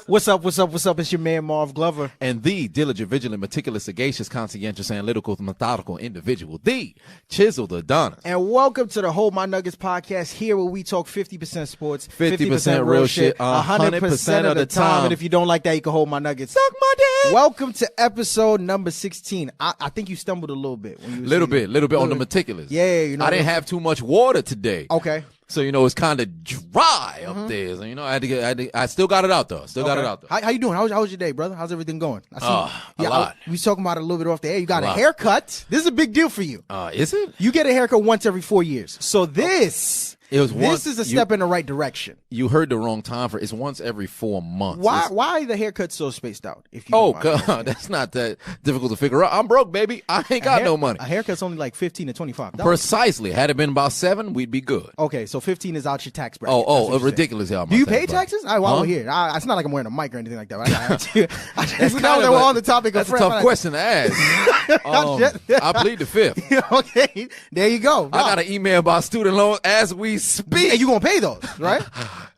What's up? It's your man, Marv Glover. And the diligent, vigilant, meticulous, sagacious, conscientious, analytical, methodical individual, the chiseled Adonis. And welcome to the Hold My Nuggets podcast, here where we talk 50% sports, 50% real shit, 100% of the time. And if you don't like that, you can hold my nuggets. Suck my dick. Welcome to episode number 16. I think you stumbled a little bit. When you little bit on the meticulous. Yeah, you know. I didn't have too much water today. Okay. So, it's kind of dry up there. So, I still got it out, though. Got it out, though. How you doing? How was your day, brother? How's everything going? A lot. We was talking about it a little bit off the air. You got a haircut. This is a big deal for you. Is it? You get a haircut once every 4 years. So this is a step in the right direction. You heard the wrong time for it. It's once every 4 months. Why the haircut so spaced out? If you God, that's not that difficult to figure out. I'm broke, baby. I ain't got no money. A haircut's only like $15 to $25. Precisely. Had it been about 7, we'd be good. Okay, so 15 is out your tax bracket. Ridiculous. Do you pay taxes? While we're here, it's not like I'm wearing a mic or anything like that. Right? We're on the topic of that's a tough question to ask. I plead the fifth. Okay, there you go. I got an email about student loans as we speak. And you gonna pay those, right?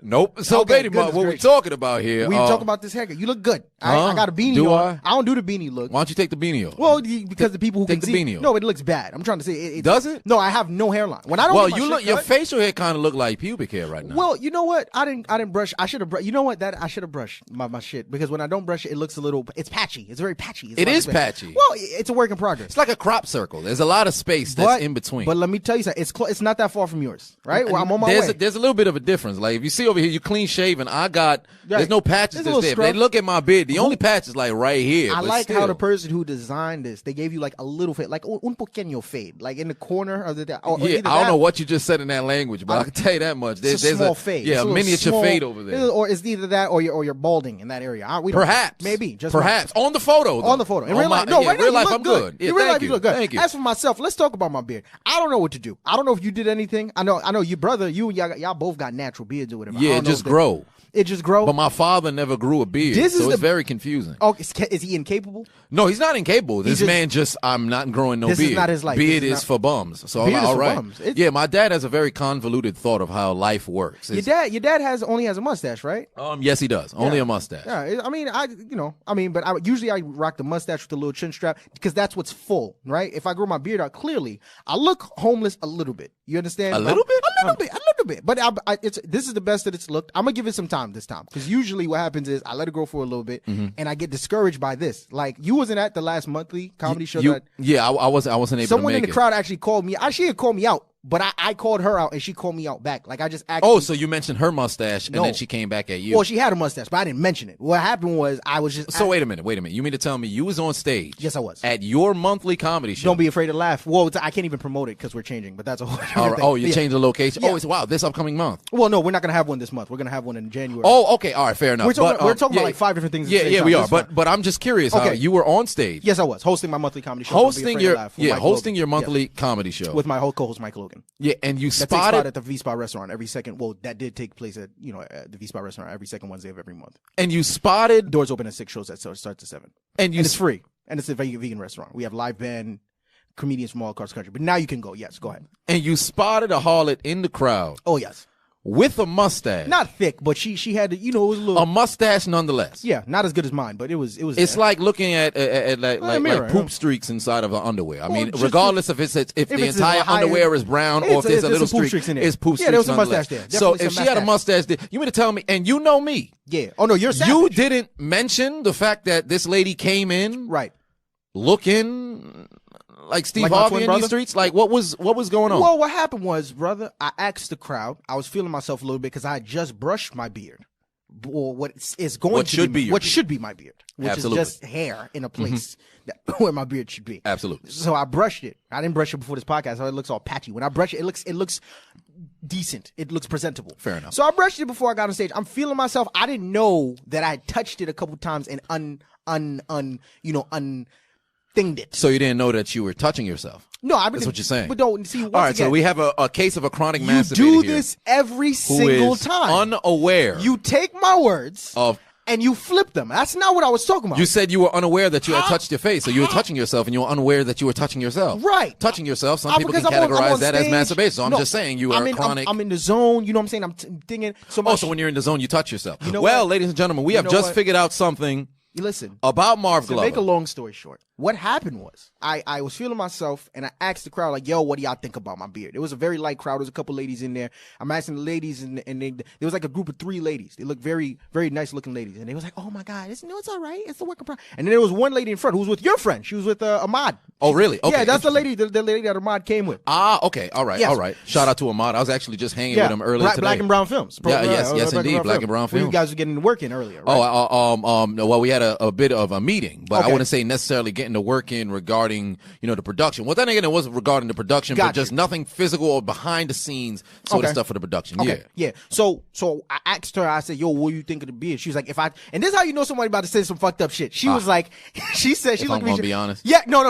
Nope. So, baby, what we talking about here? We talking about this haircut. You look good. I got a beanie on. I don't do the beanie look. Why don't you take the beanie off? Well, because the people who take can the see, beanie off. No, it looks bad. I'm trying to say, does it? No, I have no hairline. When I don't. Well, your facial hair kind of look like pubic hair right now. Well, you know what? I didn't brush. I should have brushed. You know what? I should have brushed my shit, because when I don't brush it, it looks a little. It's patchy. It's very patchy. It is patchy. Well, it's a work in progress. It's like a crop circle. There's a lot of space that's in between. But let me tell you something. It's not that far from yours, right? Well, I'm on my way. There's a little bit of a difference. Like if you see over here, you clean shaven. There's no patches that's there. If they look at my beard, the only patch is like right here. I like how the person who designed this, they gave you like a little fade, like un pequeño fade, like in the corner of the. I don't know what you just said in that language, but I can tell you that much. There's a small fade. Yeah, a miniature fade over there. Or it's either that or you're balding in that area. Perhaps. Maybe. Perhaps. On the photo, though. On the photo. In real life, real life, I'm good. In real life, you look good. Thank you. As for myself, let's talk about my beard. I don't know what to do. I don't know if you did anything. I know your brother, y'all both got natural beards or whatever. Yeah, it just grow. It just grow. But my father never grew a beard, so it's very confusing. Oh, is he incapable? No, he's not incapable. I'm not growing no beard. This is not his life. Beard is for bums. So I'm like, all right. Yeah, my dad has a very convoluted thought of how life works. Your dad only has a mustache, right? Yes, he does. Only a mustache. Yeah, but usually I rock the mustache with the little chin strap because that's what's full, right? If I grow my beard out, clearly I look homeless a little bit. You understand? A little bit. But this is the best that it's looked. I'm gonna give it some time this time, because usually what happens is I let it grow for a little bit, and I get discouraged by this. Like, you wasn't at the last monthly comedy show. I wasn't able to make it. Someone in the crowd actually called me. She had called me out. But I called her out and she called me out back. Like, I just actually. Oh, so you mentioned her mustache and then she came back at you. Well, she had a mustache, but I didn't mention it. What happened was I was just. So wait a minute. You mean to tell me you was on stage? Yes, I was. At your monthly comedy show. Don't be afraid to laugh. Well, I can't even promote it because we're changing, but that's a whole different thing. Oh, you changed the location? Yeah. Oh, wow, this upcoming month. Well, no, we're not going to have one this month. We're going to have one in January. Oh, okay. All right, fair enough. We're talking about like 5 different things. Yeah, we are. But I'm just curious how you were on stage. Yes, I was. Hosting my monthly comedy show. Hosting your monthly comedy show. With my co-host, Mike Logan. Yeah, and you spotted at the V-Spot restaurant every second. Well, that did take place at the V-Spot restaurant every second Wednesday of every month. And you spotted doors open at 6, shows that starts at 7. And it's free. And it's a vegan restaurant. We have live band, comedians from all across the country. But now you can go. Yes, go ahead. And you spotted a harlot in the crowd. Oh, yes. With a mustache. Not thick, but she had it was a little. A mustache nonetheless. Yeah, not as good as mine, but it was. It's like looking at like poop streaks inside of an underwear. I mean, regardless if the entire underwear is brown or if there's a little streak, it's poop streaks. Yeah, there was a mustache there. So if she had a mustache there, you mean to tell me, and you know me. Yeah. Oh no, you're savage. You didn't mention the fact that this lady came in right looking like Steve Harvey in these streets? Like, what was going on? Well, what happened was, brother, I asked the crowd. I was feeling myself a little bit because I had just brushed my beard. Or what should be my beard, which Absolutely. is just hair in a place where my beard should be. Absolutely. So I brushed it. I didn't brush it before this podcast, so it looks all patchy. When I brush it, it looks decent. It looks presentable. Fair enough. So I brushed it before I got on stage. I'm feeling myself. I didn't know that I had touched it a couple times and thinged it. So you didn't know that you were touching yourself? No, that's what you're saying. But don't see. All right, so we have a case of a chronic masturbator You do this every single time. Unaware. You take my words of and you flip them. That's not what I was talking about. You said you were unaware that you had touched your face, so you were touching yourself, and you were unaware that you were touching yourself. Right. Touching yourself, some people can categorize that as masturbation. So I'm just saying you are chronic. I'm in the zone. You know what I'm saying? I'm thinking. So when you're in the zone, you touch yourself. You know well, ladies and gentlemen, we have just figured out something. Listen. About Marv Glover. To make a long story short, what happened was I was feeling myself and I asked the crowd, like, yo, what do y'all think about my beard? It was a very light crowd. There was a couple ladies in there. I'm asking the ladies and there was like a group of 3 ladies. They looked very, very nice looking ladies. And they was like, oh my God, it's all right. It's the work of pride. And then there was one lady in front who was with your friend. She was with Ahmad. Oh, really? Okay. Yeah, that's the lady that Ahmad came with. Ah, okay. All right. Yes. All right. Shout out to Ahmad. I was actually just hanging with him earlier today. Black and Brown Films. Yes, indeed. Black and Brown Films. You guys were getting to work in earlier, right? Well, we had a bit of a meeting, but I wouldn't say necessarily getting to work in regarding, the production. Well, then again, it wasn't regarding the production, but just nothing physical or behind the scenes sort of stuff for the production. Okay. Yeah. So I asked her, I said, yo, what do you think of the beard? She was like, and this is how you know somebody about to say some fucked up shit. She was like, she said, she looked at me. I'm gonna be honest. Yeah, no.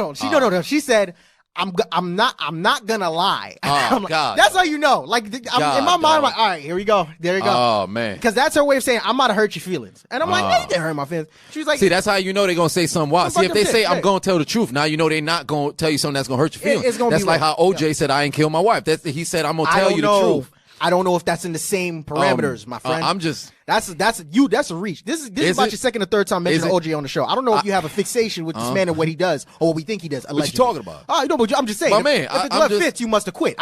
She said, I'm not gonna lie. Oh, God. That's how you know. Like, in my mind, I'm like, all right, here we go. There you go. Oh, man. Because that's her way of saying, I'm about to hurt your feelings. And I'm like, no, you didn't hurt my feelings. She was like, see, that's how you know they're going to say something wild. See, if they say, I'm going to tell the truth, now you know they're not going to tell you something that's going to hurt your feelings. That's like how OJ said, I ain't kill my wife. He said, I'm going to tell you the truth. I don't know if that's in the same parameters, my friend. I'm just... That's a reach. This is about your second or third time mentioning OJ on the show. I don't know if you have a fixation with this man and what he does or what we think he does. Allegedly. What you talking about? Oh, no, but I'm just saying. My man, if the glove fits, you must have quit.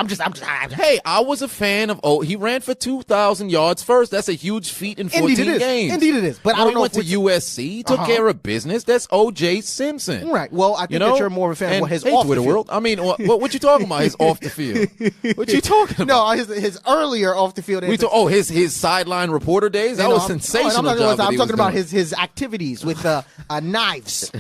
Hey, I was a fan of. He ran for 2,000 yards first. That's a huge feat in 14 games. Indeed, it is. But I don't know. He went to USC, took care of business. That's OJ Simpson. Right. Well, I think that you're more of a fan of what his off the field. World. I mean, what you talking about? His off the field. What you talking about? No, his earlier off the field. His sideline reporter days. That was sensational. I'm talking about his activities with knives,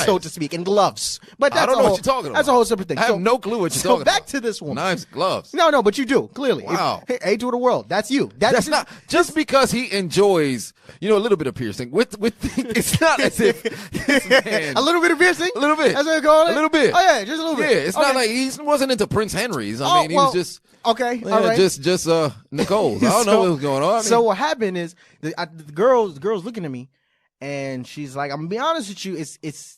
so to speak, and gloves. But that's I don't know what you're talking about. That's a whole separate thing. I have no clue what you're talking about. So back to this one. Knives, gloves. No, but you do, clearly. Wow. Hey, to the world. That's you. That's not just because he enjoys, a little bit of piercing. It's not as if this man, a little bit of piercing? A little bit. That's what you call it? A little bit. Oh, yeah, just a little bit. Yeah, it's not like he wasn't into Prince Henry's. I mean, he was just... Okay, all right. Just Nicole's. I don't know what was going on. So what happened is the girl's looking at me, and she's like, "I'm gonna be honest with you, it's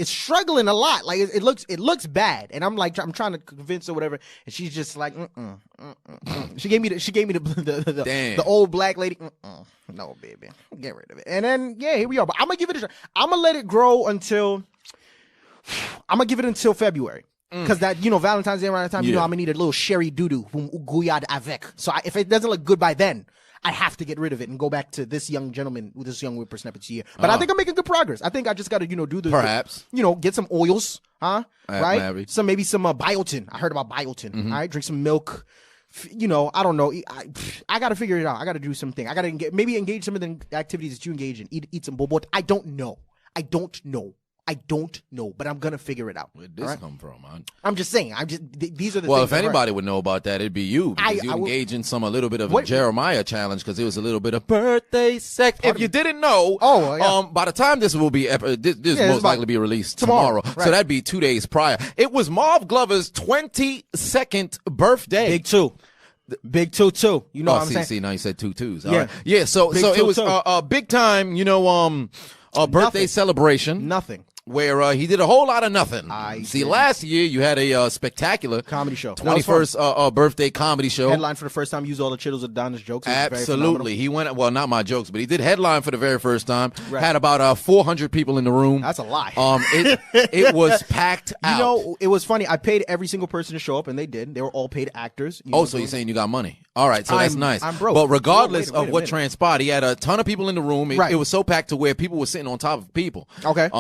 struggling a lot. Like it looks bad." And I'm like, I'm trying to convince her, whatever. And she's just like, She gave me the old black lady. No, baby, get rid of it. And then here we are. But I'm gonna give it I'm gonna let it grow until February. Because that, Valentine's Day around that time, I'm going to need a little sherry doo-doo, gouillade avec. So if it doesn't look good by then, I have to get rid of it and go back to this young gentleman, this young whippersnapper's year. But I think I'm making good progress. I think I just got to, do the... Perhaps. Get some oils, right? Maybe some biotin. I heard about biotin, all right? Drink some milk. I don't know. I got to figure it out. I got to do something. I got to engage some of the activities that you engage in. Eat some bobot. I don't know, but I'm gonna figure it out. Where'd this come from, man? I'm just saying. These are the. Well, things if anybody would know about that, it'd be you. Because you engage in a little bit of a Jeremiah challenge because it was a little bit of birthday sex. If you didn't know, by the time this will be, this most likely be released tomorrow. Right. So that'd be 2 days prior. It was Marv Glover's 22nd birthday. Big two. You know what I'm saying? See, now you said 2 2s. All right. Yeah. So it was a big time. Birthday celebration. Nothing. Where he did a whole lot of nothing. Last year you had a spectacular comedy show, 21st birthday comedy show. Headline for the first time, used all the Chittles of Donna's jokes. Absolutely, he went not my jokes, but he did headline for the very first time. Right. Had about 400 people in the room. That's a lie. It was packed out. It was funny. I paid every single person to show up, and they did. They were all paid actors. So you're saying you got money? All right, so that's nice. I'm broke. But regardless of what transpired, he had a ton of people in the room. It was so packed to where people were sitting on top of people. Okay.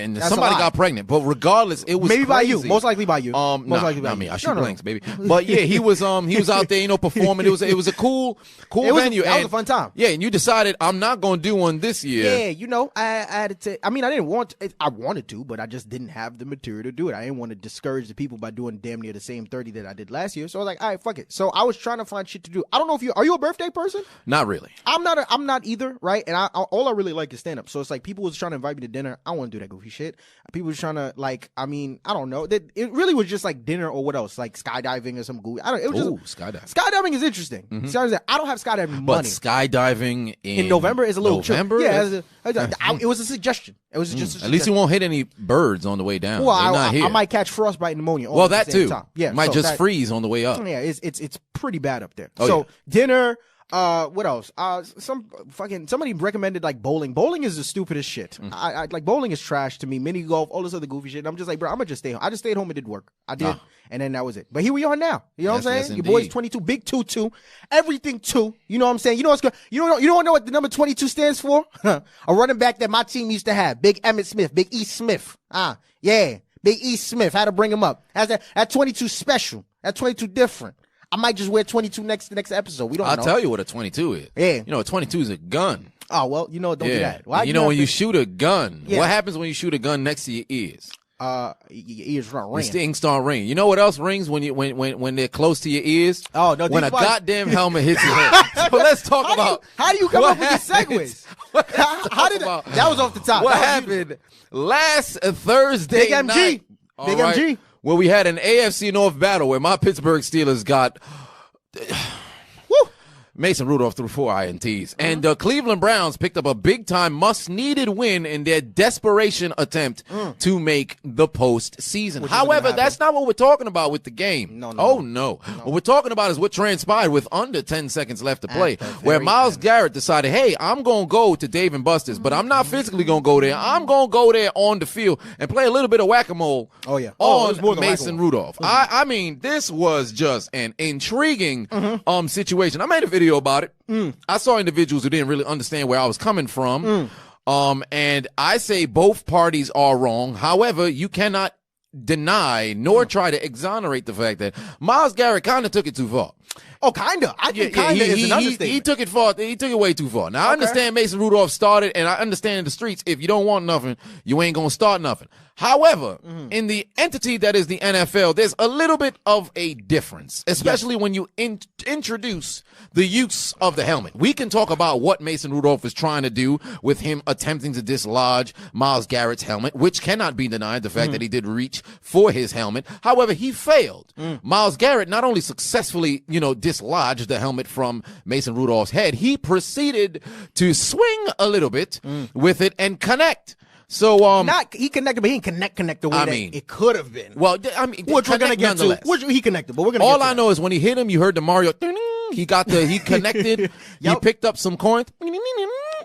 And somebody got pregnant. But regardless, it was maybe crazy. by you. Most likely by you. Most likely by me. I shoot blanks, baby. But yeah, he was out there, performing. It was a cool venue. That was a fun time. Yeah, and you decided I'm not going to do one this year. Yeah, I had to. I didn't want. I wanted to, but I just didn't have the material to do it. I didn't want to discourage the people by doing damn near the same 30 that I did last year. So I was like, all right, fuck it. So I was trying to find shit to do. I don't know if are you a birthday person? Not really. I'm not either, right? And all I really like is stand up. So it's like people was trying to invite me to dinner. I don't want to do that goofy shit. People were trying to I don't know. It really was just like dinner or what else? Like skydiving or some goofy. Skydiving. Skydiving is interesting. Mm-hmm. I don't have skydiving money. But skydiving in November is a little November. Yeah, it was a suggestion. It was just a suggestion. At least you won't hit any birds on the way down. Well, I might catch frostbite and pnomounia. Well, that too. Time. Yeah, might freeze on the way up. Yeah, it's pretty bad up there. Dinner. What else? Somebody recommended like bowling. Bowling is the stupidest shit. I like bowling is trash to me. Mini golf, all this other goofy shit. And I'm just like, bro, I'm gonna just stay home. I just stayed home and did work. I did, and then that was it. But here we are now. You know what I'm saying? Yes, your boy's 22, big 2-2, everything 2. You know what I'm saying? You know what's good? You don't know what the number 22 stands for? A running back that my team used to have, Big Emmitt Smith, Big E Smith. Yeah, Big E Smith. Had to bring him up. That 22 special. That 22 different. I might just wear 22 next episode. We don't know. I'll tell you what a 22 is. Yeah. A 22 is a gun. Oh, well, don't do that. Why when you shoot a gun, what happens when you shoot a gun next to your ears? Your ears start ringing. Your things start ringing. You know what else rings when they're close to your ears? Oh, no. When a goddamn helmet hits your head. So let's talk about how do you come up with these segues? How did that was off the top. What happened last Thursday Big MG. night? Big MG. Where we had an AFC North battle where my Pittsburgh Steelers got Mason Rudolph threw 4 INTs. And the Cleveland Browns picked up a big-time, much-needed win in their desperation attempt to make the postseason. However, that's not what we're talking about with the game. No. What we're talking about is what transpired with under 10 seconds left to play, where Myles Garrett decided, hey, I'm going to go to Dave & Buster's, but I'm not physically going to go there. I'm going to go there on the field and play a little bit of whack-a-mole on Mason Rudolph. I mean, this was just an intriguing situation. I made a video about it. I saw individuals who didn't really understand where I was coming from. And I say both parties are wrong. However, you cannot deny nor try to exonerate the fact that Myles Garrett kind of took it too far. Oh, kind of. I think kind of is an understatement. He took it far. He took it way too far. Now, I understand Mason Rudolph started, and I understand in the streets, if you don't want nothing, you ain't going to start nothing. However, in the entity that is the NFL, there's a little bit of a difference, especially when you introduce the use of the helmet. We can talk about what Mason Rudolph is trying to do with him attempting to dislodge Myles Garrett's helmet, which cannot be denied, the fact that he did reach for his helmet. However, he failed. Myles Garrett not only successfully, dislodged the helmet from Mason Rudolph's head, he proceeded to swing a little bit with it and connect. So he connected, but he didn't connect the way that it could have been. Well, I mean, which we're gonna get to. Which he connected, but we're gonna. All I know is when he hit him, you heard the Mario. He connected. He picked up some coins.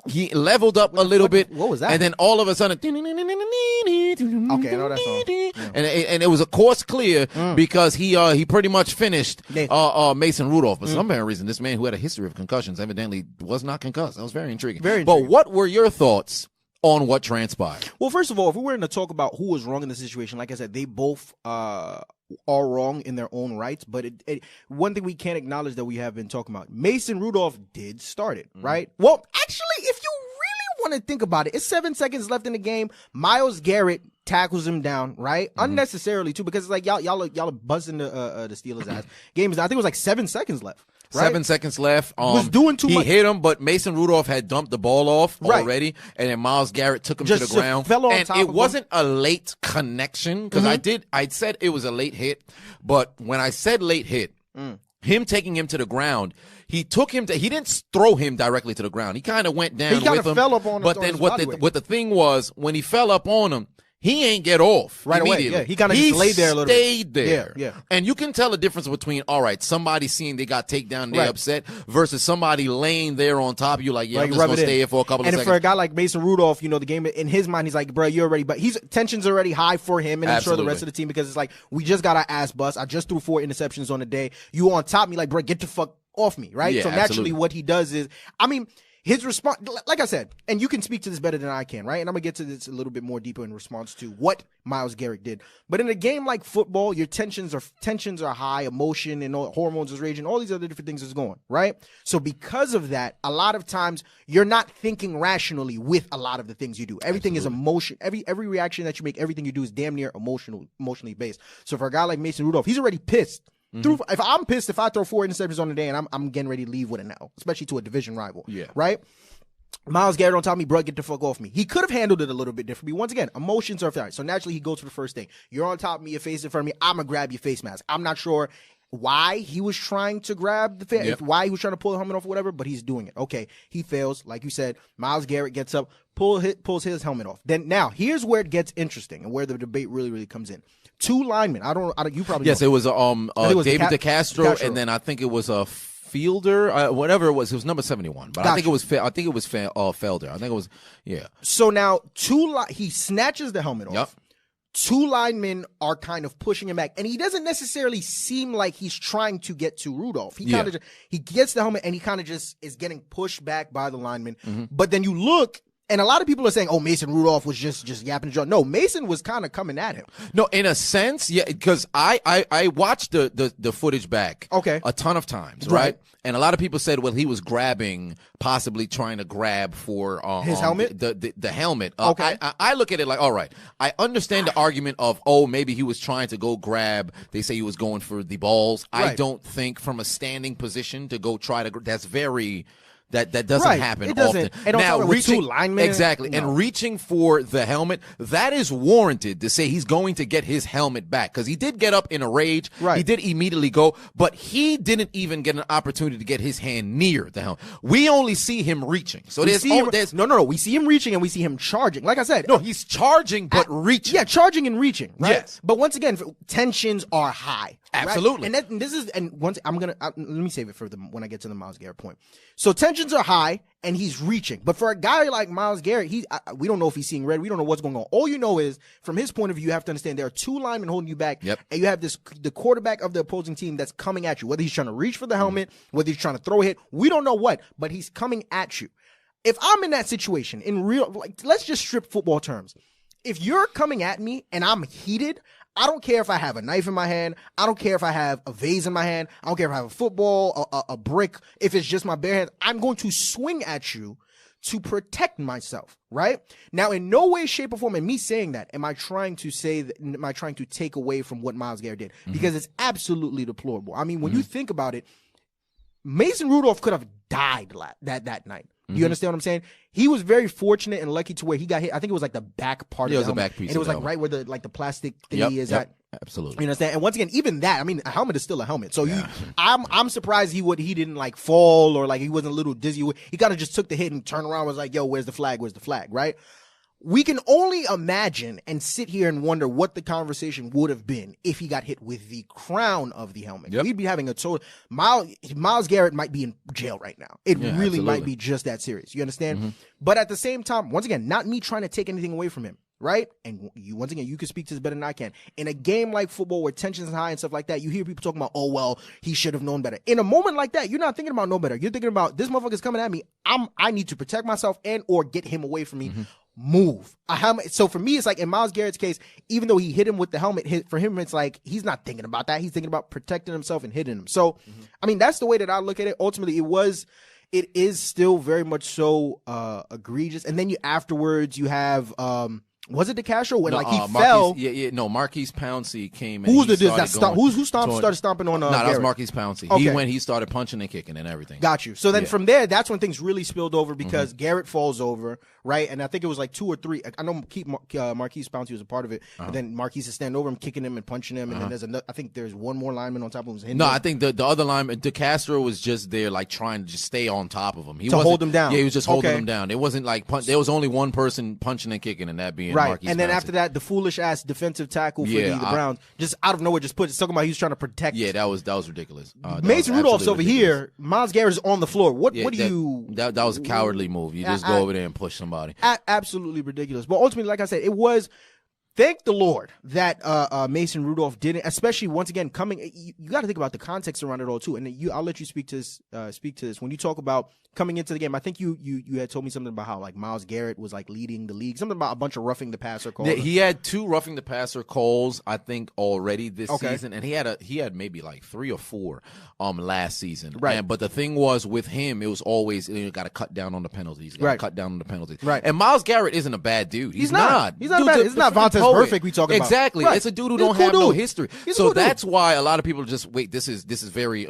He leveled up a little bit. What was that? And then all of a sudden, okay, I know that song. Yeah. And it was a course clear because he pretty much finished Mason Rudolph. But for some reason, this man who had a history of concussions evidently was not concussed. That was very intriguing. But what were your thoughts on what transpired? Well, first of all, if we were to talk about who was wrong in the situation, like I said, they both are wrong in their own rights. But one thing we can't acknowledge that we have been talking about, Mason Rudolph did start it, right? Well, actually, if you really want to think about it, it's 7 seconds left in the game. Myles Garrett tackles him down, right? Unnecessarily too, because it's like y'all are buzzing the Steelers' ass. Game is, I think it was like 7 seconds left. Right? 7 seconds left. Was doing too much. He hit him, but Mason Rudolph had dumped the ball off already, and then Myles Garrett took him to the ground. Fell on and top it of wasn't a late connection, because I said it was a late hit, but when I said late hit, him taking him to the ground, he didn't throw him directly to the ground. He kind of went down with him. He kind of fell up on him. But then what the thing was, when he fell up on him, he ain't get off right immediately. Away. Yeah, he kind of just laid there a little bit. Stayed there. Yeah. And you can tell the difference between, all right, somebody seeing they got takedown, they're upset, versus somebody laying there on top of you like, I'm just going to stay here for a couple of seconds. And for a guy like Mason Rudolph, the game, in his mind, he's like, bro, you're already, but tension's already high for him, and I'm sure the rest of the team, because it's like, we just got our ass bust. I just threw 4 interceptions on the day. You on top of me, like, bro, get the fuck off me, right? Yeah, so naturally what he does is, his response, like I said, and you can speak to this better than I can, right? And I'm going to get to this a little bit more deeper in response to what Myles Garrett did. But in a game like football, your tensions are high, emotion and hormones is raging, all these other different things is going, right? So because of that, a lot of times you're not thinking rationally with a lot of the things you do. Everything is emotion. Every reaction that you make, everything you do is damn near emotionally based. So for a guy like Mason Rudolph, he's already pissed. If I'm pissed, if I throw 4 interceptions on the day and I'm getting ready to leave with an L, especially to a division rival, right? Myles Garrett on top of me, bro, get the fuck off me. He could have handled it a little bit differently. Once again, emotions are fair. So naturally he goes for the first thing. You're on top of me, your face in front of me. I'm going to grab your face mask. I'm not sure why he was trying to grab the face, why he was trying to pull the helmet off or whatever, but he's doing it. Okay, he fails. Like you said, Myles Garrett gets up, pulls his helmet off. Then now, here's where it gets interesting and where the debate really, really comes in. Two linemen. I don't you probably Yes, know. It was David DeCastro, and then I think it was a Fielder, whatever it was number 71. But I think it was Felder. I think it was So now he snatches the helmet off. Yep. Two linemen are kind of pushing him back, and he doesn't necessarily seem like he's trying to get to Rudolph. He kind of he gets the helmet, and he kind of just is getting pushed back by the lineman. Mm-hmm. But then you look. And a lot of people are saying, "Oh, Mason Rudolph was just yapping John." No, Mason was kind of coming at him. No, in a sense, yeah, because I watched the footage back, a ton of times, right? And a lot of people said, well, he was possibly trying to grab for his helmet, the helmet. I look at it like, all right, I understand the argument of, oh, maybe he was trying to go grab. They say he was going for the balls. Right. I don't think from a standing position to go try to. That's very. That doesn't happen often. Now, reaching, two linemen. Exactly. No. And reaching for the helmet, that is warranted to say he's going to get his helmet back. Because he did get up in a rage. Right. He did immediately go. But he didn't even get an opportunity to get his hand near the helmet. We only see him reaching. So there's No. We see him reaching and we see him charging. Like I said. No, he's charging but reaching. Yeah, charging and reaching. Right? Yes. But once again, tensions are high. Absolutely. Right? Let me save it for when I get to the Myles Garrett point. So tensions are high and he's reaching. But for a guy like Myles Garrett, we don't know if he's seeing red. We don't know what's going on. All you know is from his point of view, you have to understand there are two linemen holding you back. Yep. And you have the quarterback of the opposing team that's coming at you. Whether he's trying to reach for the helmet, whether he's trying to throw a hit, we don't know what, but he's coming at you. If I'm in that situation, let's just strip football terms. If you're coming at me and I'm heated, I don't care if I have a knife in my hand. I don't care if I have a vase in my hand. I don't care if I have a football, a brick. If it's just my bare hands, I'm going to swing at you to protect myself, right? Now, in no way, shape, or form, and me saying that, am I trying to take away from what Myles Garrett did? Mm-hmm. Because it's absolutely deplorable. I mean, when you think about it, Mason Rudolph could have died that night. Do you understand what I'm saying? He was very fortunate and lucky to where he got hit. I think it was like the back part of the helmet. It was a back piece. And it was like right where the plastic thingy is at. Absolutely. You understand? And once again, even that, I mean, a helmet is still a helmet. So I'm surprised he didn't like fall or like he wasn't a little dizzy. He kind of just took the hit and turned around and was like, yo, where's the flag? Where's the flag? Right? We can only imagine and sit here and wonder what the conversation would have been if he got hit with the crown of the helmet. Yep. We'd be having a total. Myles Garrett might be in jail right now. It really absolutely might be just that serious. You understand? Mm-hmm. But at the same time, once again, not me trying to take anything away from him, right? And once again, you can speak to this better than I can. In a game like football where tensions are high and stuff like that, you hear people talking about, oh, well, he should have known better. In a moment like that, you're not thinking about know better. You're thinking about this motherfucker's coming at me. I need to protect myself and or get him away from me. Mm-hmm. Move. So for me, it's like in Myles Garrett's case, even though he hit him with the helmet, for him, it's like he's not thinking about that. He's thinking about protecting himself and hitting him. So, I mean, that's the way that I look at it. Ultimately, it is still very much so egregious. And then afterwards, you have was it DeCastro when he fell? Marquise Pouncey came in. Who started stomping on? No, that was Marquise Pouncey. Okay. He started punching and kicking and everything. Got you. So then from there, that's when things really spilled over because Garrett falls over, right? And I think it was like 2 or 3. I know Marquise Pouncey was a part of it. And then Marquise is standing over him, kicking him and punching him. And then I think there's one more lineman on top of him. No, I think the other lineman, DeCastro, was just there like trying to just stay on top of him. He hold him down. Yeah, he was just holding him down. It wasn't like there was only one person punching and kicking, and that being Marquise and then Pouncey. After that, the foolish ass defensive tackle for the Browns, just out of nowhere, talking about he was trying to protect. Yeah, that was ridiculous. Mason Rudolph's over here. Myles Garrett is on the floor. What do you? That was a cowardly move. You just go over there and push somebody. Absolutely ridiculous. But ultimately, like I said, it was. Thank the Lord that Mason Rudolph didn't, especially once again coming. You got to think about the context around it all too. And I'll let you speak to this. When you talk about coming into the game, I think you had told me something about how like Myles Garrett was like leading the league. Something about a bunch of roughing the passer calls. He had 2 roughing the passer calls, I think, already this season, and he had maybe like 3 or 4 last season. Right. But the thing was with him, it was always got to cut down on the penalties. Cut down on the penalties. Right. And Myles Garrett isn't a bad dude. He's not. He's not bad. It's not Vontaze poet. Perfect, we talking about. Exactly. Right. It's a dude who don't have no history. So that's why a lot of people just wait. This is very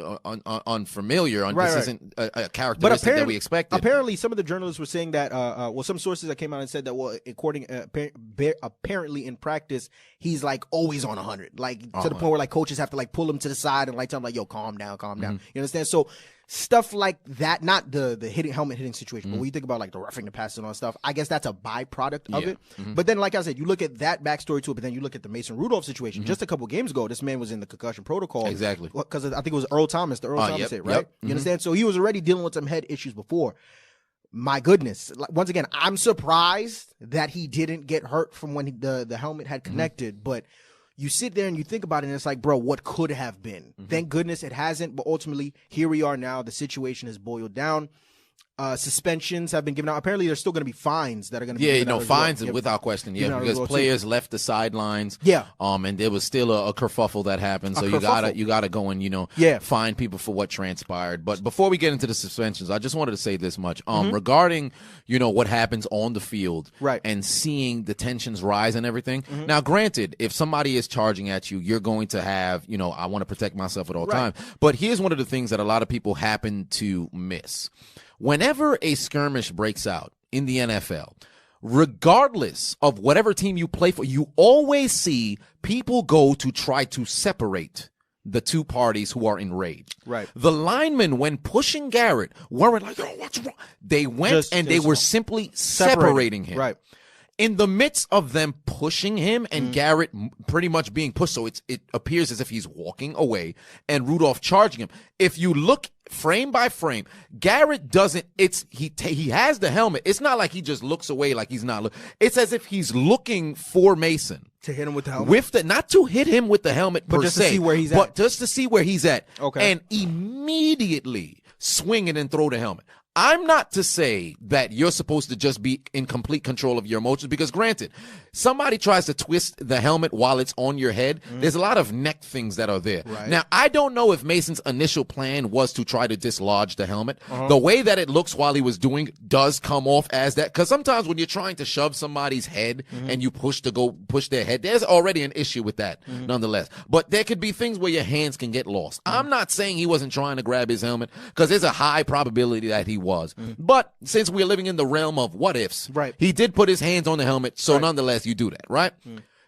unfamiliar. This isn't a characteristic that we expected. Apparently, some of the journalists were saying that. Some sources that came out and said that. Well, according apparently in practice, he's like always on 100, like to the point where like coaches have to like pull him to the side and like tell him like, yo, calm down. You understand? So stuff like that, not the helmet hitting situation, but when you think about like the roughing the passer and all stuff, I guess that's a byproduct of it. But then, like I said, you look at that backstory to it, but then you look at the Mason Rudolph situation. Just a couple games ago, this man was in the concussion protocol. Exactly. Because I think it was Earl Thomas hit, right? You understand? So he was already dealing with some head issues before. My goodness. Once again, I'm surprised that he didn't get hurt from when the helmet had connected, but you sit there and you think about it and it's like, bro, what could have been? Thank goodness it hasn't, but ultimately here we are now. The situation has boiled down. Suspensions have been given out. Apparently, there's still going to be fines that are going to be given out. Fines without question. Yeah, because players left the sidelines. Yeah. And there was still a kerfuffle that happened. So you gotta go and fine people for what transpired. But before we get into the suspensions, I just wanted to say this much. Regarding what happens on the field, right, and seeing the tensions rise and everything. Now, granted, if somebody is charging at you, you're going to have I want to protect myself at all times. But here's one of the things that a lot of people happen to miss. Whenever a skirmish breaks out in the NFL, regardless of whatever team you play for, you always see people go to try to separate the two parties who are enraged. Right. The linemen, when pushing Garrett, weren't like, oh, what's wrong? They went they were simply separating him. Right. In the midst of them pushing him and Garrett pretty much being pushed, so it appears as if he's walking away and Rudolph charging him. If you look frame by frame, Garrett doesn't. He has the helmet. It's not like he just looks away like he's not. It's as if he's looking for Mason to hit him with the helmet. Not to hit him with the helmet, but just to see where he's at. But just to see where he's at. Okay. And immediately swing it and throw the helmet. I'm not to say that you're supposed to just be in complete control of your emotions because, granted, somebody tries to twist the helmet while it's on your head. There's a lot of neck things that are there. Right. Now, I don't know if Mason's initial plan was to try to dislodge the helmet. The way that it looks while he was doing does come off as that, because sometimes when you're trying to shove somebody's head and you push their head, there's already an issue with that nonetheless. But there could be things where your hands can get lost. I'm not saying he wasn't trying to grab his helmet because there's a high probability that he was. But since we're living in the realm of what ifs, he did put his hands on the helmet, so nonetheless you do that, right?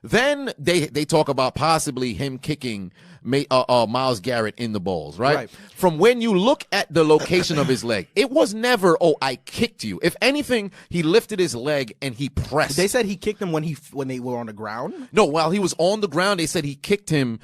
Then they talk about possibly him kicking Myles Garrett in the balls, right? From when you look at the location of his leg, it was never, oh, I kicked you. If anything, he lifted his leg and he pressed. They said he kicked him when they were on the ground? No, while he was on the ground, they said he kicked him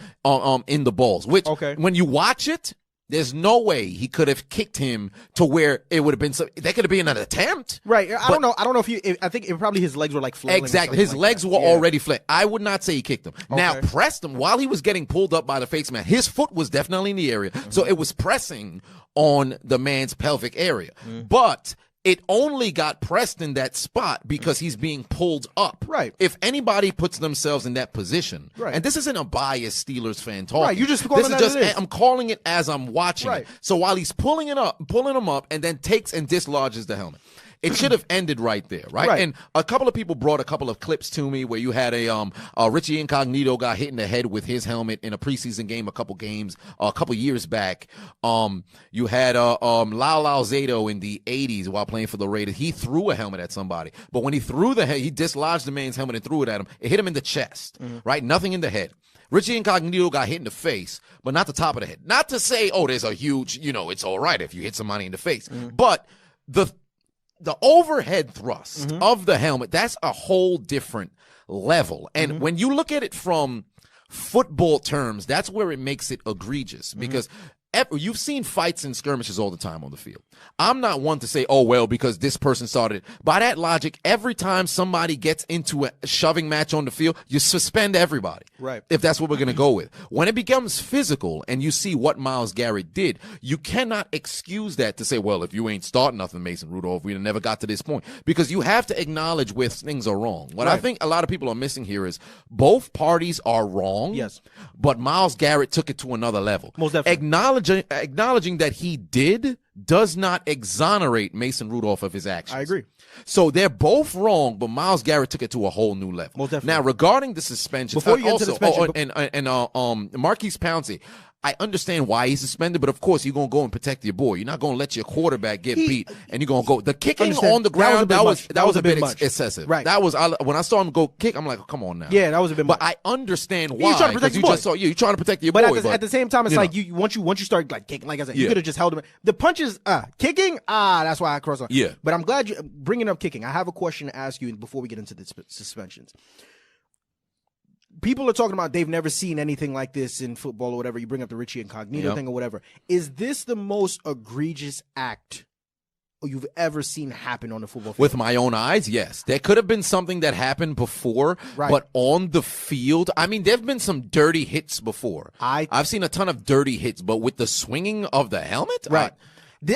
in the balls, which when you watch it, there's no way he could have kicked him to where it would have been. That could have been an attempt. Right. I don't know if I think probably his legs were like flailing. Exactly. His legs were already flat. I would not say he kicked him. Now, pressed him while he was getting pulled up by the face man. His foot was definitely in the area. So it was pressing on the man's pelvic area. But it only got pressed in that spot because he's being pulled up. Right. If anybody puts themselves in that position, and this isn't a biased Steelers fan talking. Right. You just calling it. I'm calling it as I'm watching it. So while he's pulling him up, and then takes and dislodges the helmet. It should have ended right there, right? And a couple of people brought a couple of clips to me where you had a Richie Incognito got hit in the head with his helmet in a preseason game a couple years back. You had Lyle Alzado in the 80s while playing for the Raiders. He threw a helmet at somebody, but when he threw he dislodged the man's helmet and threw it at him. It hit him in the chest, right? Nothing in the head. Richie Incognito got hit in the face, but not the top of the head. Not to say, oh, there's a huge, it's all right if you hit somebody in the face, but the overhead thrust of the helmet, that's a whole different level. And when you look at it from football terms, that's where it makes it egregious because you've seen fights and skirmishes all the time on the field. I'm not one to say, oh, well, because this person started it. By that logic, every time somebody gets into a shoving match on the field, you suspend everybody. Right. If that's what we're going to go with. When it becomes physical and you see what Myles Garrett did, you cannot excuse that to say, well, if you ain't starting nothing, Mason Rudolph, we'd have never got to this point. Because you have to acknowledge where things are wrong. What I think a lot of people are missing here is both parties are wrong. Yes. But Myles Garrett took it to another level. Most definitely. Acknowledging acknowledging that he did does not exonerate Mason Rudolph of his actions. I agree. So they're both wrong, but Myles Garrett took it to a whole new level. Most definitely. Now, regarding the suspension, before you get into the suspension, Marquise Pouncey, I understand why he's suspended, but of course you're gonna go and protect your boy. You're not gonna let your quarterback get beat, and you're gonna go. The kicking on the ground that was a bit excessive. Right. That was when I saw him go kick. I'm like, come on now. Yeah, that was a bit much. But I understand why. You're trying to protect your boy. You're trying to protect your boy. But at the same time, it's like once you start like kicking, like I said, you could have just held him. The punches, kicking, that's why I cross on. Yeah. But I'm glad you're bringing up kicking. I have a question to ask you before we get into the suspensions. People are talking about they've never seen anything like this in football or whatever. You bring up the Richie Incognito thing or whatever. Is this the most egregious act you've ever seen happen on the football field? With my own eyes, yes. There could have been something that happened before, but on the field, I mean, there have been some dirty hits before. I've seen a ton of dirty hits, but with the swinging of the helmet? Right.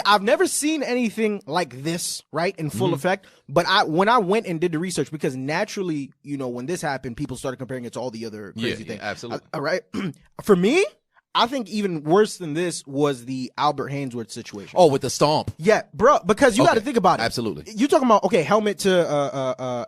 I've never seen anything like this, right, in full effect. But when I went and did the research, because naturally, when this happened, people started comparing it to all the other crazy things. Yeah, absolutely. All right. For me, I think even worse than this was the Albert Hainsworth situation. Oh, with the stomp. Yeah, bro, because you got to think about it. Absolutely. You're talking about,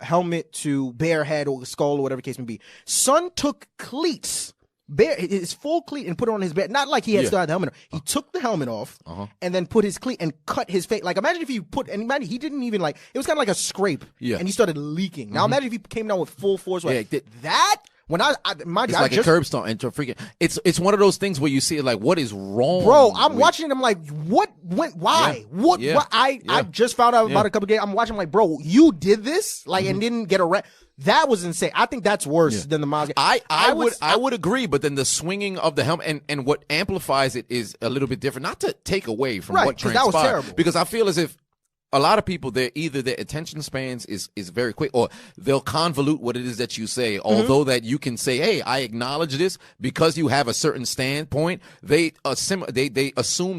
helmet to bare head or skull or whatever the case may be. Son took cleats. His full cleat and put it on his back. Not like he had still had the helmet on. He took the helmet off and then put his cleat and cut his face. Like, imagine if you he didn't even it was kind of like a scrape. Yeah. And he started leaking. Now imagine if he came down with full force. That when it's like a curb stomp into a freaking. It's one of those things where you see it like, what is wrong, bro? I'm watching it. I'm like, what went? Why? Yeah. What? Yeah. I just found out about a couple games. I'm watching. I'm like, bro, you did this and didn't get arrested. That was insane. I think that's worse than the Myles Garrett. I would agree, but then the swinging of the helmet and what amplifies it is a little bit different. Not to take away from what transpired, that was terrible. Because I feel as if a lot of people, their attention spans is very quick, or they'll convolute what it is that you say. Although that you can say, "Hey, I acknowledge this," because you have a certain standpoint. They assume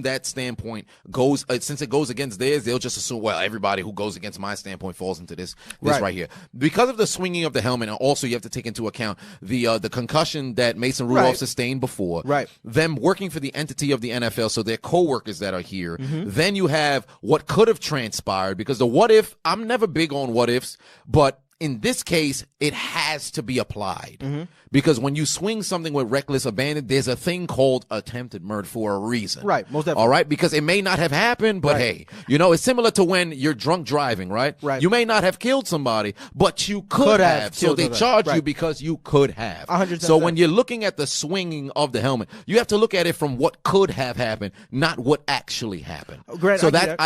that standpoint goes since it goes against theirs. They'll just assume, well, everybody who goes against my standpoint falls into this right here because of the swinging of the helmet. And also, you have to take into account the concussion that Mason Rudolph sustained before. Right. Them working for the entity of the NFL, so their coworkers that are here. Then you have what could have transpired. Because the what if, I'm never big on what ifs, but in this case, it has to be applied. Because when you swing something with reckless abandon, there's a thing called attempted murder for a reason. Right, most definitely. All right, because it may not have happened, but hey, it's similar to when you're drunk driving, right? Right. You may not have killed somebody, but you could have. So they charge you because you could have. 100%. So when you're looking at the swinging of the helmet, you have to look at it from what could have happened, not what actually happened.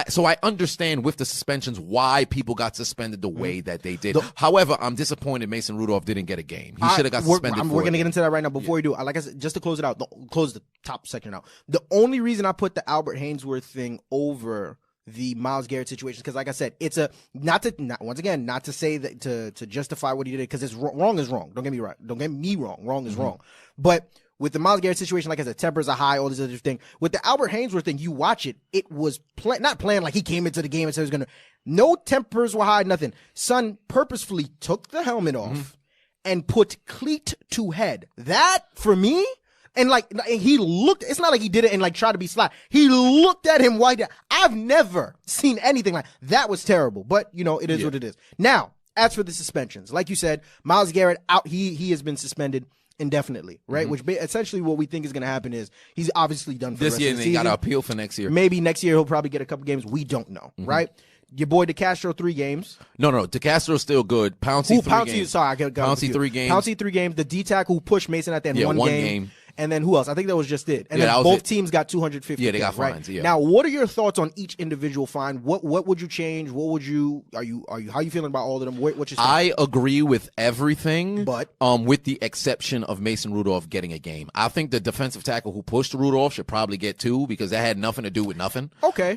So I understand with the suspensions why people got suspended the way that they did. However, I'm disappointed Mason Rudolph didn't get a game. He should have got suspended. We're going to get into that right now. Before we do, like I said, just to close it out, close the top section out. The only reason I put the Albert Hainsworth thing over the Myles Garrett situation, because like I said, it's not to say that to justify what he did, because it's wrong is wrong. Don't get me right. Don't get me wrong. Wrong is wrong. But with the Myles Garrett situation, like I said, tempers are high, all this other thing. With the Albert Hainsworth thing, you watch it, it was not planned like he came into the game and said he was going to. No tempers were high, nothing. Son purposefully took the helmet off and put cleat to head. That, for me, and he looked, it's not like he did it and tried to be sly. He looked at him white. I've never seen anything like that. Was terrible, but it is what it is. Now, as for the suspensions, like you said, Myles Garrett out, he has been suspended indefinitely, right? Which essentially what we think is going to happen is he's obviously done for this the rest year, of the and he season. got to appeal for next year. Maybe next year he'll probably get a couple games. We don't know, right? Your boy DeCastro 3 games. No, DeCastro's still good. Pouncey 3 games. Sorry, I got Pouncey 3 games. Pouncey 3 games. The D-tackle who pushed Mason at the end, one game. And then who else? I think that was just it. And then both teams got 250. Yeah, they got fines. Right? Yeah. Now, what are your thoughts on each individual fine? What would you change? What would you how are you feeling about all of them? What's your stance? I agree with everything, but with the exception of Mason Rudolph getting a game. I think the defensive tackle who pushed Rudolph should probably get 2 because that had nothing to do with nothing. Okay.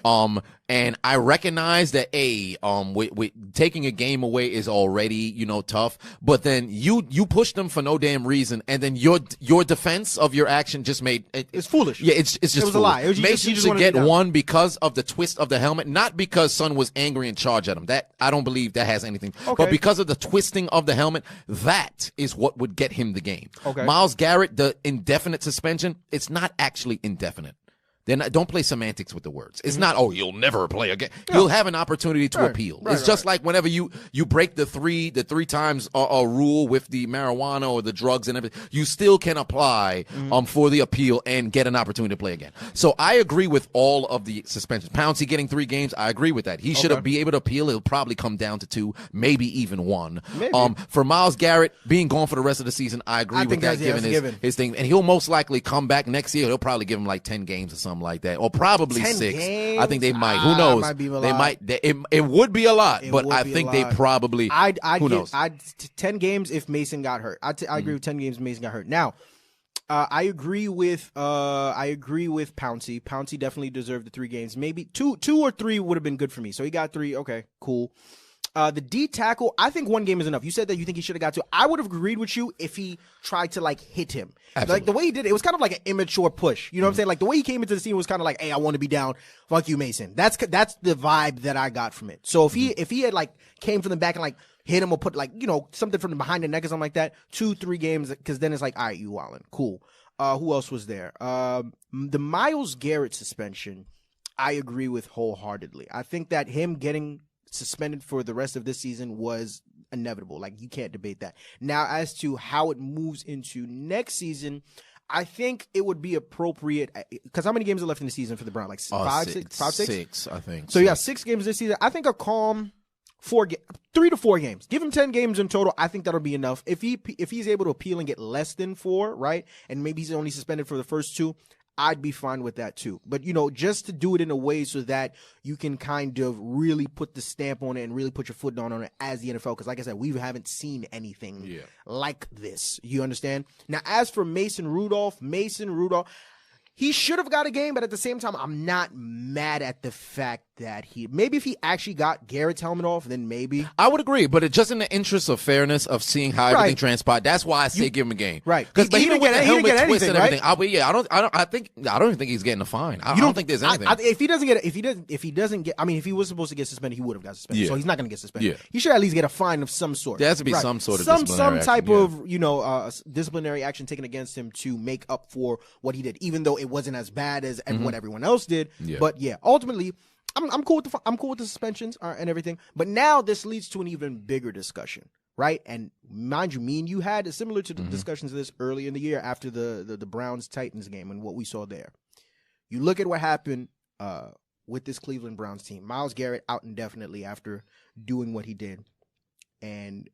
And I recognize that with taking a game away is already tough, but then you pushed them for no damn reason, and then your defense of your action just made it's foolish. Yeah, it's just it was foolish. A lie. Mason should get 1 because of the twist of the helmet, not because Son was angry and charged at him. That I don't believe that has anything. Okay. But because of the twisting of the helmet, that is what would get him the game. Okay. Myles Garrett, the indefinite suspension, it's not actually indefinite. Don't play semantics with the words. It's not, you'll never play again. No. You'll have an opportunity to appeal. It's just like whenever you break the three times rule with the marijuana or the drugs and everything, you still can apply for the appeal and get an opportunity to play again. So I agree with all of the suspensions. Pouncey getting 3 games, I agree with that. He should be able to appeal. It'll probably come down to 2, maybe even 1. Maybe. For Myles Garrett being gone for the rest of the season, I agree with that, given his thing. And he'll most likely come back next year. They'll probably give him like 10 games or something like that, or probably 6. Games? I think they might. Who knows? Might be a lot. They might. It would be a lot, but I think they probably. Who knows? 10 games if Mason got hurt. I agree with 10 games if Mason got hurt. Now, I agree with Pouncey. Pouncey definitely deserved the 3 games. Maybe 2 or 3 would have been good for me. So he got 3. Okay, cool. The D tackle, I think 1 game is enough. You said that you think he should have got 2. I would have agreed with you if he tried to like hit him. Absolutely. Like the way he did it was kind of like an immature push. You know what I'm saying? Like the way he came into the scene was kind of like, "Hey, I want to be down. Fuck you, Mason." That's the vibe that I got from it. So if he had like came from the back and like hit him or put like, you know, something from behind the neck or something like that, 2-3 games, because then it's like, all right, you wildin'. Cool. Who else was there? The Myles Garrett suspension, I agree with wholeheartedly. I think that him getting suspended for the rest of this season was inevitable. Like, you can't debate that. Now, as to how it moves into next season, I think it would be appropriate, because how many games are left in the season for the Browns? Like 5, 6? 6, I think. So, yeah, 6 games this season. I think a calm 3 to 4 games. Give him 10 games in total. I think that'll be enough. If he's able to appeal and get less than 4, right, and maybe he's only suspended for the first 2, I'd be fine with that too. But, you know, just to do it in a way so that you can kind of really put the stamp on it and really put your foot down on it as the NFL. Because like I said, we haven't seen anything like this. You understand? Now, as for Mason Rudolph, he should have got a game, but at the same time, I'm not mad at the fact that maybe if he actually got Garrett's helmet off, then maybe. I would agree, but it's just in the interest of fairness of seeing how everything transpired. That's why I say give him a game. Right. Because even with the helmet twist and everything, right? I don't even think he's getting a fine. I don't think there's anything. If he doesn't get, I mean, if he was supposed to get suspended, he would have got suspended. So he's not going to get suspended. Yeah. He should at least get a fine of some sort. There has to be some sort of disciplinary some type of, you know, disciplinary action taken against him to make up for what he did, even though it wasn't as bad as what everyone else did. Yeah. But yeah, ultimately, I'm cool with the suspensions and everything. But now this leads to an even bigger discussion, right? And mind you, me and you had similar to the discussions of this early in the year after the Browns Titans game and what we saw there. You look at what happened with this Cleveland Browns team. Myles Garrett out indefinitely after doing what he did. And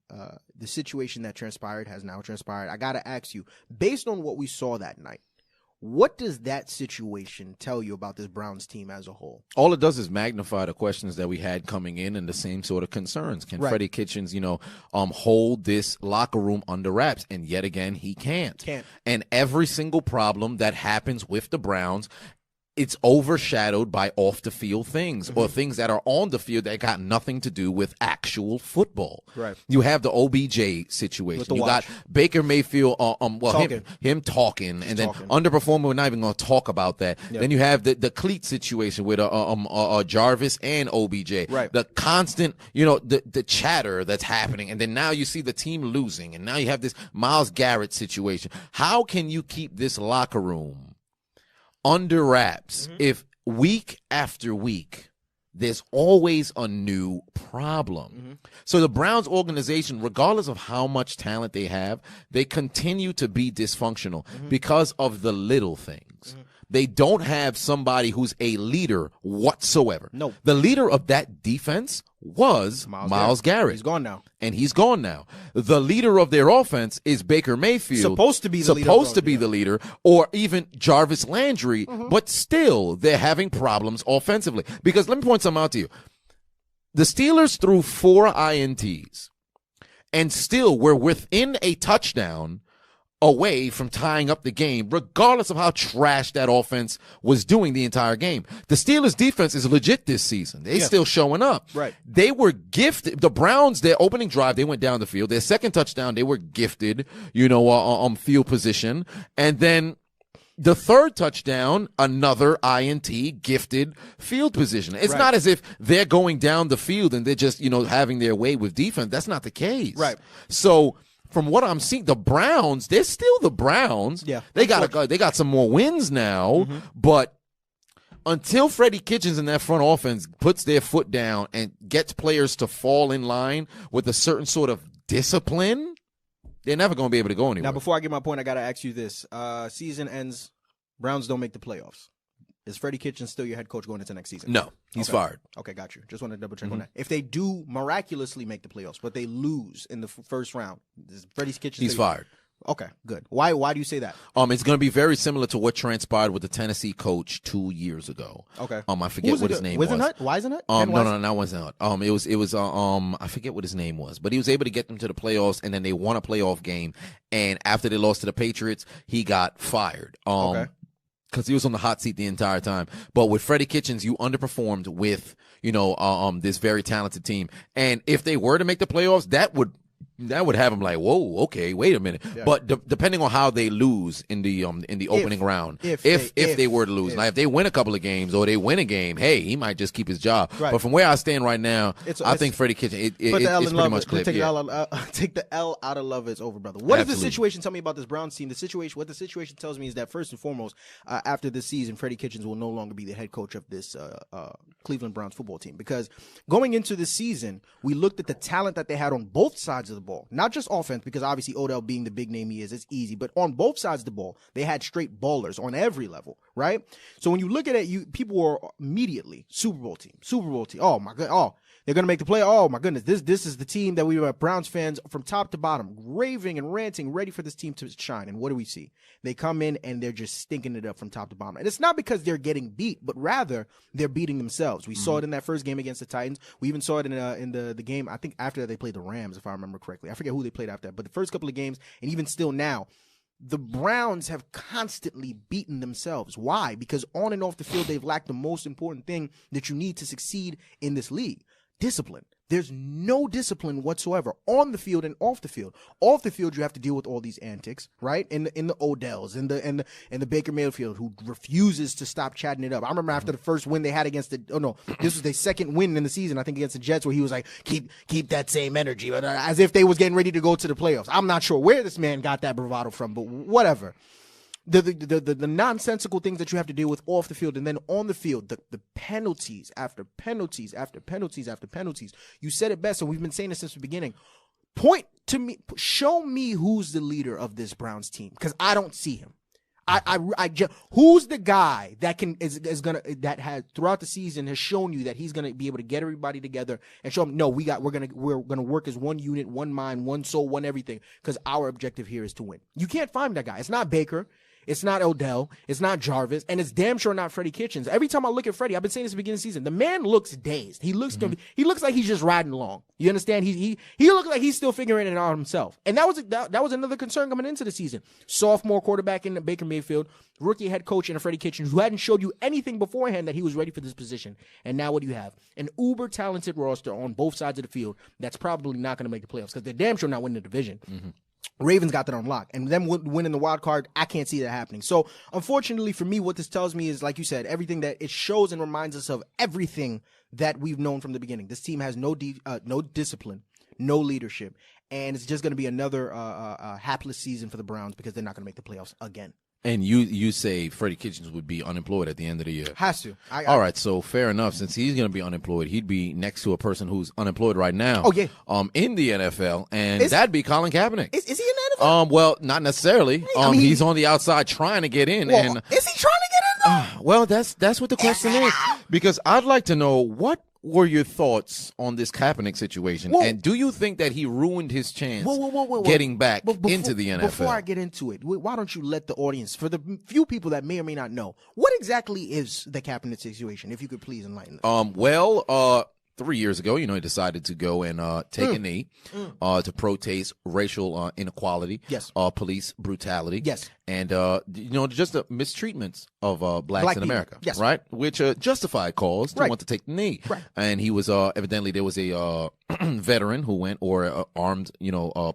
the situation that transpired has now transpired. I got to ask you, based on what we saw that night, what does that situation tell you about this Browns team as a whole? All it does is magnify the questions that we had coming in and the same sort of concerns. Can Freddie Kitchens, you know, hold this locker room under wraps? And yet again, he can't. And every single problem that happens with the Browns, it's overshadowed by off-the-field things or things that are on the field that got nothing to do with actual football. Right. You have the OBJ situation. You got Baker Mayfield, him talking, and then underperforming. We're not even going to talk about that. Yep. Then you have the cleat situation with Jarvis and OBJ. Right. The constant, you know, the chatter that's happening, and then now you see the team losing, and now you have this Myles Garrett situation. How can you keep this locker room under wraps if week after week there's always a new problem? So the Browns organization, regardless of how much talent they have, they continue to be dysfunctional because of the little things. They don't have somebody who's a leader whatsoever. No. The leader of that defense was Myles Garrett. He's gone now. And he's gone now. The leader of their offense is Baker Mayfield. Supposed to be the leader, or even Jarvis Landry, but still they're having problems offensively. Because let me point something out to you. The Steelers threw 4 INTs and still were within a touchdown away from tying up the game, regardless of how trash that offense was doing the entire game. The Steelers' defense is legit this season. They're still showing up. Right. They were gifted. The Browns, their opening drive, they went down the field. Their second touchdown, they were gifted, you know, field position. And then the third touchdown, another INT, gifted field position. It's not as if they're going down the field and they're just, you know, having their way with defense. That's not the case. Right. So from what I'm seeing, the Browns, they're still the Browns. Yeah. They got some more wins now, but until Freddie Kitchens and that front offense puts their foot down and gets players to fall in line with a certain sort of discipline, they're never going to be able to go anywhere. Now, before I get my point, I got to ask you this. Season ends, Browns don't make the playoffs. Is Freddie Kitchens still your head coach going into next season? No, he's fired. Okay, got you. Just want to double check on that. If they do miraculously make the playoffs, but they lose in the first round, is Freddie Kitchens? He's fired. Okay, good. Why do you say that? It's going to be very similar to what transpired with the Tennessee coach 2 years ago. Okay. I forget what his name was. Wisenhunt? No, not Wisenhunt. It was I forget what his name was, but he was able to get them to the playoffs, and then they won a playoff game, and after they lost to the Patriots, he got fired. Okay. Because he was on the hot seat the entire time. But with Freddie Kitchens, you underperformed with, this very talented team. And if they were to make the playoffs, that would have him like, whoa, okay, wait a minute. Yeah. But depending on how they lose in the opening round, if they were to lose, now if they win a couple of games or they win a game, hey, he might just keep his job. Right. But from where I stand right now, I think Freddie Kitchens, it's pretty much clear. Take the L out of love. It's over, brother. What is the situation? Tell me about this Browns team. What the situation tells me is that first and foremost, after this season, Freddie Kitchens will no longer be the head coach of this Cleveland Browns football team, because going into this season, we looked at the talent that they had on both sides of the ball, not just offense, because obviously Odell being the big name he is, it's easy, but on both sides of the ball, they had straight ballers on every level, right? So when you look at it, people were immediately Super Bowl team. Oh my God. Oh, they're going to make the play. Oh my goodness. This is the team that we were Browns fans from top to bottom, raving and ranting, ready for this team to shine. And what do we see? They come in and they're just stinking it up from top to bottom. And it's not because they're getting beat, but rather they're beating themselves. We saw it in that first game against the Titans. We even saw it in the game, I think after they played the Rams, if I remember correctly. I forget who they played after that, but the first couple of games, and even still now, the Browns have constantly beaten themselves. Why? Because on and off the field, they've lacked the most important thing that you need to succeed in this league: discipline. There's no discipline whatsoever on the field and off the field. Off the field, you have to deal with all these antics, right? In the Odells, in the Baker Mayfield, who refuses to stop chatting it up. I remember after the first win they had against this was their second win in the season, I think, against the Jets, where he was like, keep that same energy, but as if they was getting ready to go to the playoffs. I'm not sure where this man got that bravado from, but whatever. The nonsensical things that you have to deal with off the field, and then on the field, the penalties after penalties after penalties after penalties. You said it best, and we've been saying this since the beginning. Point to me, show me who's the leader of this Browns team, because I don't see him. Who's the guy that that has throughout the season has shown you that he's gonna be able to get everybody together and show them, no, we're gonna work as one unit, one mind, one soul, one everything, because our objective here is to win. You can't find that guy. It's not Baker. It's not Odell. It's not Jarvis. And it's damn sure not Freddie Kitchens. Every time I look at Freddie, I've been saying this at the beginning of the season, the man looks dazed. He looks like he's just riding along. You understand? He looks like he's still figuring it out himself. And that was another concern coming into the season. Sophomore quarterback in Baker Mayfield, rookie head coach in Freddie Kitchens, who hadn't showed you anything beforehand that he was ready for this position. And now what do you have? An uber talented roster on both sides of the field that's probably not going to make the playoffs, because they're damn sure not winning the division. Ravens got that on lock, and them winning the wild card, I can't see that happening. So, unfortunately for me, what this tells me is, like you said, everything that it shows and reminds us of everything that we've known from the beginning. This team has no discipline, no leadership, and it's just going to be another hapless season for the Browns, because they're not going to make the playoffs again. And you say Freddie Kitchens would be unemployed at the end of the year. Has to. All right, so fair enough. Since he's going to be unemployed, he'd be next to a person who's unemployed right now. Oh, yeah. In the NFL, and that'd be Colin Kaepernick. Is he in the NFL? Well, not necessarily. He's on the outside trying to get in. Well, is he trying to get in, though? Well, that's what the question is. Because I'd like to know, what were your thoughts on this Kaepernick situation? Whoa. And do you think that he ruined his chance getting back into the NFL? Before I get into it, why don't you let the audience, for the few people that may or may not know, what exactly is the Kaepernick situation, if you could please enlighten us? 3 years ago, he decided to go and take a knee to protest racial inequality, police brutality, and just the mistreatments of blacks in America, right? Which justified cause to want to take the knee. Right. And he was evidently there was a veteran who went, or an armed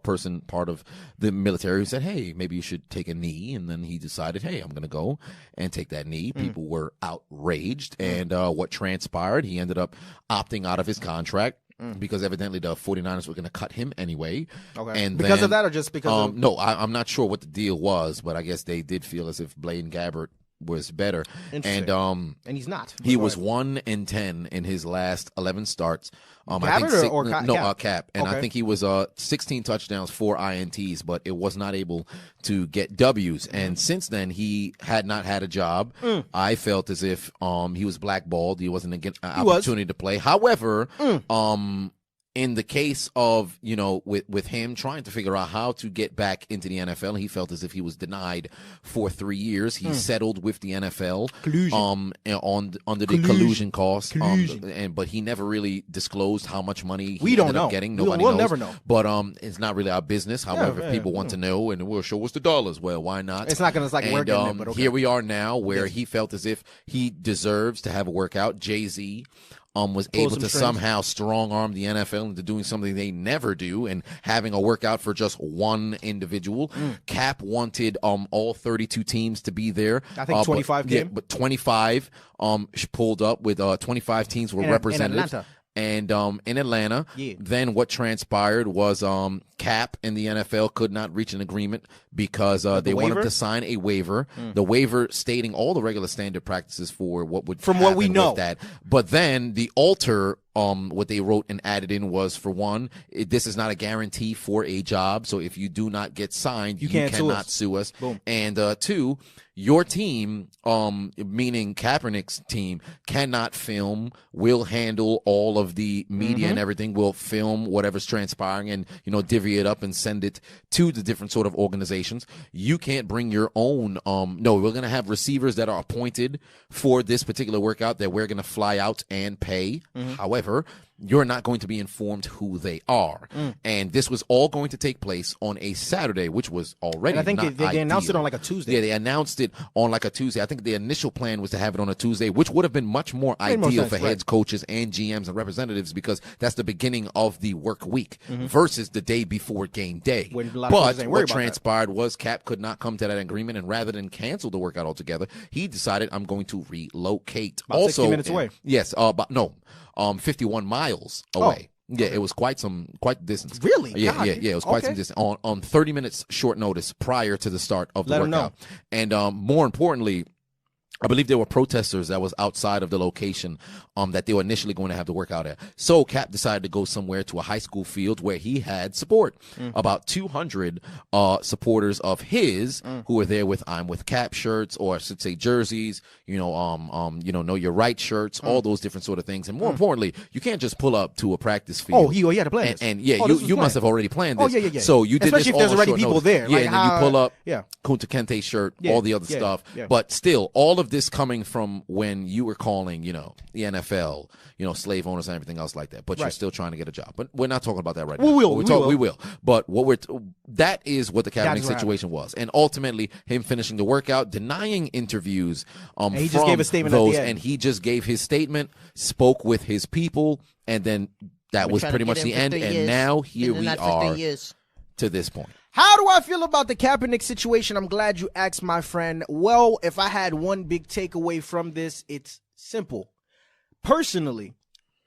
person, part of the military, who said, hey, maybe you should take a knee. And then he decided, hey, I'm going to go and take that knee. People were outraged, and what transpired, he ended up opting out of his contract, because evidently the 49ers were going to cut him anyway. Okay. And because of that, or just because No, I'm not sure what the deal was, but I guess they did feel as if Blaine Gabbert was better. And he's not. He was 1-10 in his last 11 starts. I think Cap. And I think he was 16 touchdowns, 4 INTs, but it was not able to get W's. And since then, he had not had a job. I felt as if he was blackballed. He wasn't getting an opportunity to play. However, in the case of, with him trying to figure out how to get back into the NFL, he felt as if he was denied for 3 years. He settled with the NFL under the collusion cost. But he never really disclosed how much money he ended up getting. Nobody knows. We'll never know. But it's not really our business. However, if people want to know, and we'll show us the dollars, well, why not? It's not going to work in there, but okay. Here we are now where he felt as if he deserves to have a workout. Jay-Z was able to somehow strong-arm the NFL into doing something they never do and having a workout for just one individual. Cap wanted all 32 teams to be there. I think 25 came. But 25 pulled up with 25 teams were represented. And in Atlanta, then what transpired was Cap and the NFL could not reach an agreement because they wanted to sign a waiver. The waiver stating all the regular standard practices for what would from what we know with that. But then the alter what they wrote and added in was, for one, this is not a guarantee for a job. So if you do not get signed, you cannot sue us. Boom. And two, your team, meaning Kaepernick's team, cannot film, will handle all of the media and everything, will film whatever's transpiring and, divvy it up and send it to the different sort of organizations. You can't bring your own, no, we're going to have receivers that are appointed for this particular workout that we're going to fly out and pay. However, you're not going to be informed who they are. And this was all going to take place on a Saturday, which was already and I think they announced it on a Tuesday. Yeah, they announced it on a Tuesday. I think the initial plan was to have it on a Tuesday, which would have been much more ideal for heads, coaches, and GMs and representatives because that's the beginning of the work week versus the day before game day. But what transpired was Cap could not come to that agreement, and rather than cancel the workout altogether, he decided, I'm going to relocate. About 60 minutes away. Yes, 51 miles away. Yeah, it was quite distance. Really? Yeah, it was quite some distance on 30 minutes short notice prior to the start of the workout. And more importantly, I believe there were protesters that was outside of the location that they were initially going to have to work out at. So Cap decided to go somewhere to a high school field where he had support. About 200 supporters of his who were there with "I'm with Cap" shirts, or I should say jerseys, know your right shirts, all those different sort of things. And more importantly, you can't just pull up to a practice field. Oh, he had to plan this. And you must have already planned this. Oh, yeah. So you did especially this if there's already people there. Yeah, and then you pull up Kunta Kinte shirt, all the other stuff. Yeah. But still, all of this coming from when you were calling, the NFL, slave owners and everything else like that. But you're still trying to get a job. But we're not talking about that right now. We will. But that is what the Kaepernick situation was. And ultimately, him finishing the workout, denying interviews and he just gave a statement at the end. And he just gave his statement, spoke with his people, and then that was pretty much the end. And now here we are to this point. How do I feel about the Kaepernick situation? I'm glad you asked, my friend. Well, if I had one big takeaway from this, it's simple. Personally,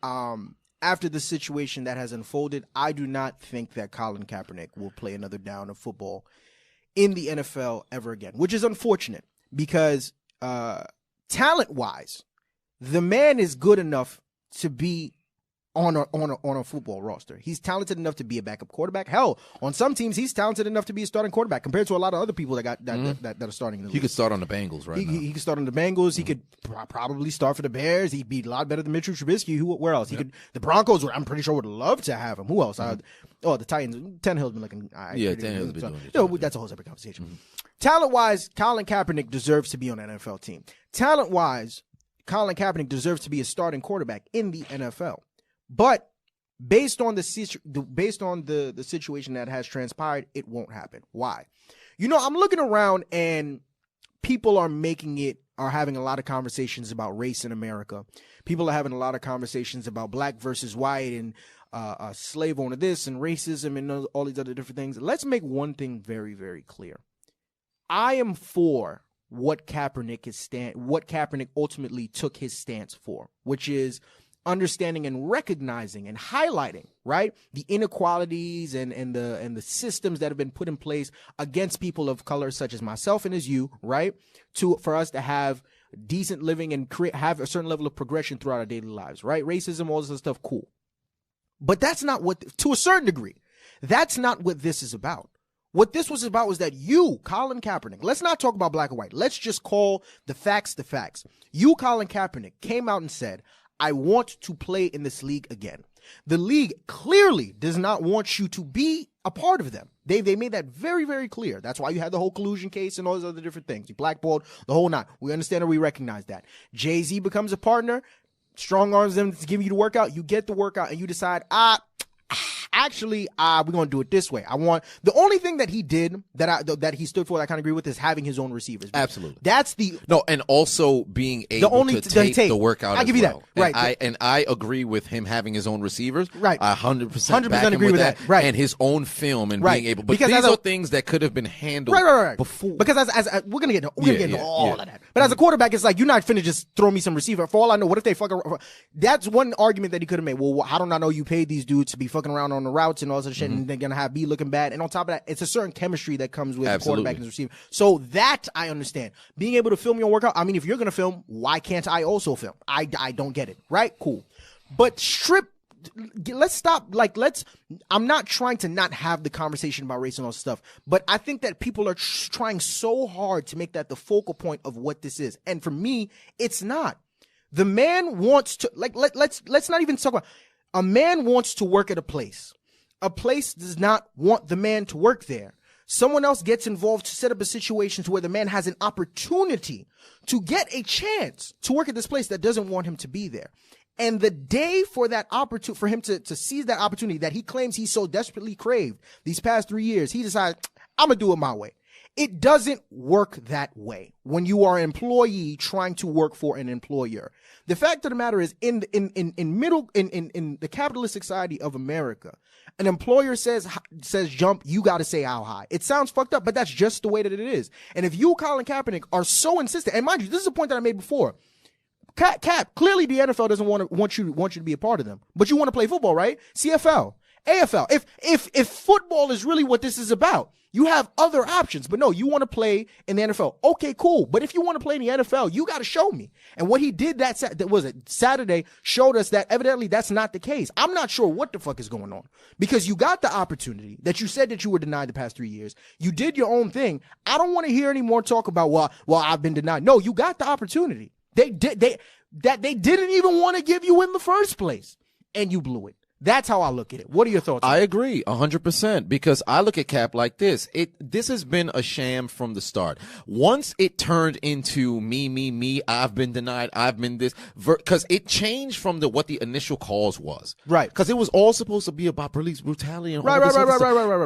after the situation that has unfolded, I do not think that Colin Kaepernick will play another down of football in the NFL ever again, which is unfortunate because talent-wise, the man is good enough to be on a football roster. He's talented enough to be a backup quarterback. Hell, on some teams, he's talented enough to be a starting quarterback compared to a lot of other people that are starting in the league. He could start on the Bengals right now. He could start on the Bengals. He could probably start for the Bears. He'd be a lot better than Mitchell Trubisky. Where else? The Broncos, I'm pretty sure, would love to have him. Who else? The Titans. Tannehill's been looking. Tannehill's been doing it. That's a whole separate conversation. Talent-wise, Colin Kaepernick deserves to be on an NFL team. Talent-wise, Colin Kaepernick deserves to be a starting quarterback in the NFL. But based on the situation that has transpired, it won't happen. Why? I'm looking around and people are having a lot of conversations about race in America. People are having a lot of conversations about black versus white and slave owner this and racism and all these other different things. Let's make one thing very, very clear. I am for what Kaepernick ultimately took his stance for, which is understanding and recognizing and highlighting, right, the inequalities and the systems that have been put in place against people of color, such as myself and as you, right, for us to have decent living and have a certain level of progression throughout our daily lives, right? Racism, all this other stuff, cool. But that's not what, to a certain degree, that's not what this is about. What this was about was that you, Colin Kaepernick, let's not talk about black or white. Let's just call the facts the facts. You, Colin Kaepernick, came out and said, I want to play in this league again. The league clearly does not want you to be a part of them. They made that very, very clear. That's why you had the whole collusion case and all those other different things. You blackballed the whole nine. We understand and we recognize that. Jay-Z becomes a partner, strong arms them to give you the workout. You get the workout and you decide, actually, we're going to do it this way. The only thing that he did that he stood for that I kind of agree with is having his own receivers. Absolutely. That's the no, and also being able to take the workout. I'll give you that. Right. And I agree with him having his own receivers. Right. I 100% back him agree with that. Right. And his own film and right. being able. But these are things that could have been handled before. Because as we're gonna get into all of that. But as a quarterback, it's like you're not finna just throw me some receiver. For all I know, what if they fuck around? That's one argument that he could have made. Well, how don't I know you paid these dudes to be fucking around on the routes and all this shit, and they're gonna be looking bad. And on top of that, it's a certain chemistry that comes with the quarterback and the receiver. So that I understand. Being able to film your workout. I mean, if you're gonna film, why can't I also film? I don't get it. Right? Cool. But let's stop. I'm not trying to not have the conversation about race and all this stuff, but I think that people are trying so hard to make that the focal point of what this is. And for me, it's not. The man wants to, let's not even talk about, a man wants to work at a place. A place does not want the man to work there. Someone else gets involved to set up a situation to where the man has an opportunity to get a chance to work at this place that doesn't want him to be there. And the day for that opportunity, for him to seize that opportunity that he claims he so desperately craved these past 3 years, he decides, I'm going to do it my way. It doesn't work that way when you are an employee trying to work for an employer. The fact of the matter is, in the capitalistic society of America, an employer says jump, you got to say how high. It sounds fucked up, but that's just the way that it is. And if you, Colin Kaepernick, are so insistent, and mind you, this is a point that I made before. Cap, clearly the NFL doesn't want you to be a part of them, but you want to play football, right? CFL, AFL. If football is really what this is about, you have other options, but no, you want to play in the NFL. Okay, cool. But if you want to play in the NFL, you got to show me. And what he did Saturday showed us that evidently that's not the case. I'm not sure what the fuck is going on, because you got the opportunity that you said that you were denied the past 3 years. You did your own thing. I don't want to hear any more talk about, well, I've been denied. No, you got the opportunity. They didn't even want to give you in the first place, and you blew it. That's how I look at it. What are your thoughts? I agree 100%, because I look at Cap like this. This has been a sham from the start. Once it turned into me, I've been denied, I've been this, because it changed from what the initial cause was. Right. Because it was all supposed to be about police brutality and right.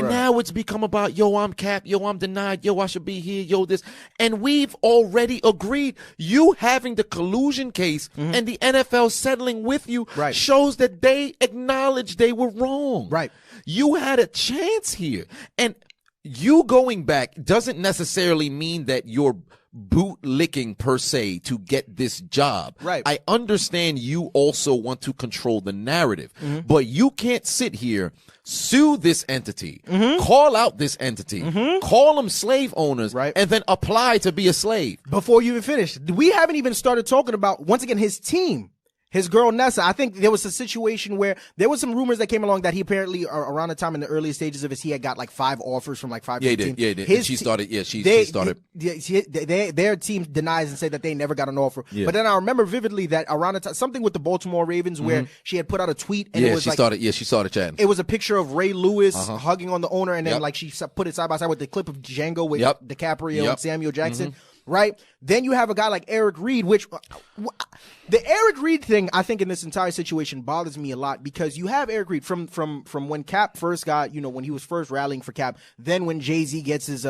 Now it's become about, yo, I'm Cap, yo, I'm denied, yo, I should be here, yo, this. And we've already agreed. You having the collusion case and the NFL settling with you shows that they acknowledge they were wrong. Right. You had a chance here. And you going back doesn't necessarily mean that you're bootlicking per se to get this job. Right. I understand you also want to control the narrative, but you can't sit here, sue this entity, call out this entity, call them slave owners, and then apply to be a slave. Before you even finish, we haven't even started talking about, once again, his team. His girl, Nessa. I think there was a situation where there was some rumors that came along that he apparently, around the time in the early stages of his, he had got like 5 offers from like 5 teams. Yeah, he did. She started. Their team denies and say that they never got an offer. Yeah. But then I remember vividly that around the time, something with the Baltimore Ravens where she had put out a tweet and it was she started chatting. It was a picture of Ray Lewis hugging on the owner, and then like she put it side by side with the clip of Django with DiCaprio and Samuel Jackson. Right? Then you have a guy like Eric Reed, which the Eric Reed thing, I think in this entire situation bothers me a lot, because you have Eric Reed from when Cap first got, when he was first rallying for Cap, then when Jay-Z gets his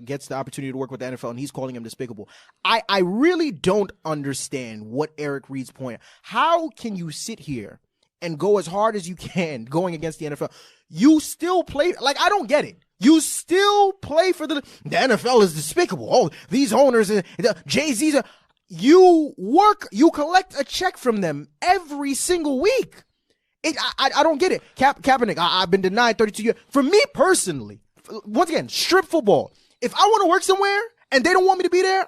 gets the opportunity to work with the NFL and he's calling him despicable. I really don't understand what Eric Reed's point. How can you sit here and go as hard as you can going against the NFL? You still play, I don't get it. You still play for the NFL is despicable. Oh, these owners, Jay-Z's. you collect a check from them every single week. I don't get it. Kaepernick, I've been denied 32 years. For me personally, once again, strip football. If I want to work somewhere and they don't want me to be there,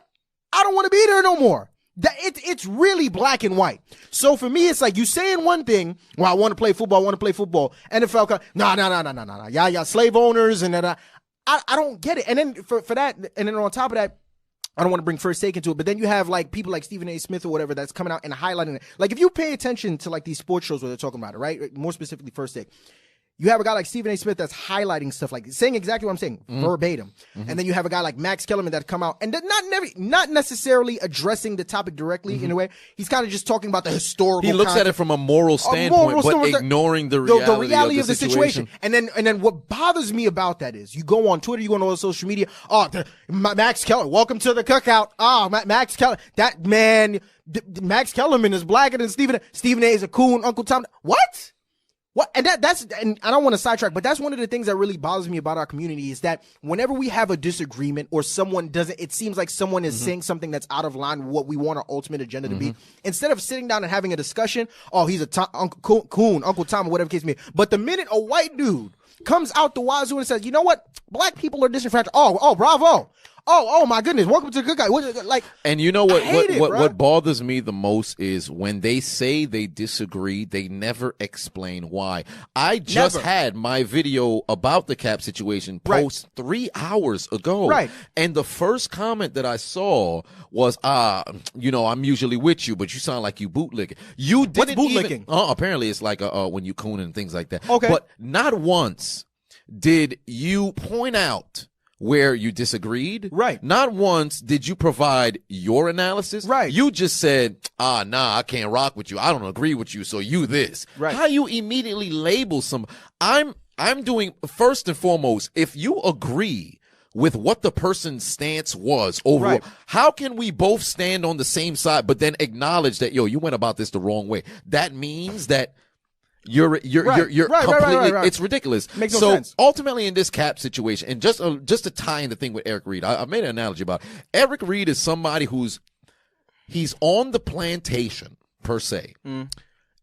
I don't want to be there no more. It's really black and white. So for me, it's like you saying one thing, well, I want to play football, NFL, no. Yeah, slave owners and that. I don't get it. And then for that, and then on top of that, I don't want to bring First Take into it, but then you have like people like Stephen A. Smith or whatever that's coming out and highlighting it. Like if you pay attention to like these sports shows where they're talking about it, right? More specifically First Take. You have a guy like Stephen A. Smith that's highlighting stuff, like saying exactly what I'm saying, verbatim. Mm-hmm. And then you have a guy like Max Kellerman that come out and not necessarily addressing the topic directly in a way. He's kind of just talking about the historical. He looks at it from a moral standpoint, but ignoring the reality of the situation. And then what bothers me about that is you go on Twitter, you go on all social media. Max Kellerman, welcome to the cookout. Max Kellerman, that man, Max Kellerman is blacker than Stephen A. is a coon, Uncle Tom. What? What? And and I don't want to sidetrack, but that's one of the things that really bothers me about our community is that whenever we have a disagreement or someone doesn't, it seems like someone is saying something that's out of line with what we want our ultimate agenda to be. Instead of sitting down and having a discussion, he's a Uncle Coon, Uncle Tom, or whatever the case may be. But the minute a white dude comes out the wazoo and says, you know what? Black people are disenfranchised. Oh, bravo. Oh my goodness! Welcome to the good guy. And you know what bothers me the most is when they say they disagree, they never explain why. I just had my video about the Cap situation post 3 hours ago, right? And the first comment that I saw was, I'm usually with you, but you sound like you bootlicking. You didn't even. Apparently, it's like when you coon and things like that. Okay, but not once did you point out where you disagreed. Right. Not once did you provide your analysis. Right. You just said, I can't rock with you. I don't agree with you. So you this. Right. How you immediately label some, I'm doing first and foremost, if you agree with what the person's stance was overall, how can we both stand on the same side, but then acknowledge that, you went about this the wrong way? That means that you're completely, it's ridiculous. Makes no sense. Ultimately in this Cap situation, and just to tie in the thing with Eric Reed, I made an analogy about it. Eric Reed is somebody he's on the plantation per se,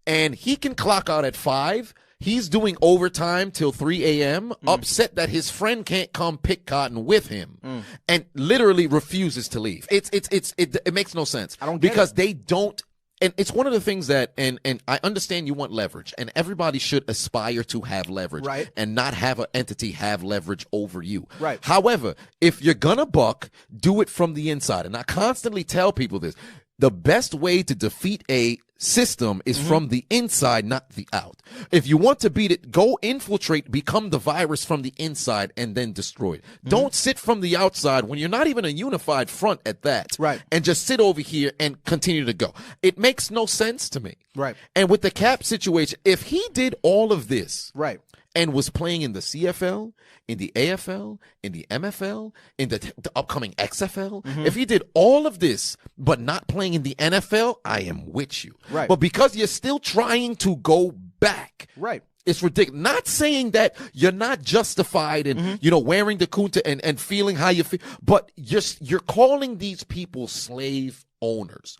and he can clock out at 5. He's doing overtime till 3 a.m., upset that his friend can't come pick cotton with him, and literally refuses to leave. It makes no sense. I don't get because they don't. And it's one of the things that, and I understand you want leverage, and everybody should aspire to have leverage, right? And not have an entity have leverage over you, right? However, if you're gonna buck, do it from the inside. And I constantly tell people this: the best way to defeat a system is from the inside, not the out. If you want to beat it, go infiltrate, become the virus from the inside, and then destroy it. Don't sit from the outside when you're not even a unified front at that. Right. And just sit over here and continue to go. It makes no sense to me. Right. And with the Cap situation, if he did all of this, right, and was playing in the CFL, in the AFL, in the MFL, in the upcoming XFL, if he did all of this but not playing in the NFL, I am with you. Right. But because you're still trying to go back, right, it's ridiculous. Not saying that you're not justified in, wearing the kunta and feeling how you feel, but you're calling these people slave owners.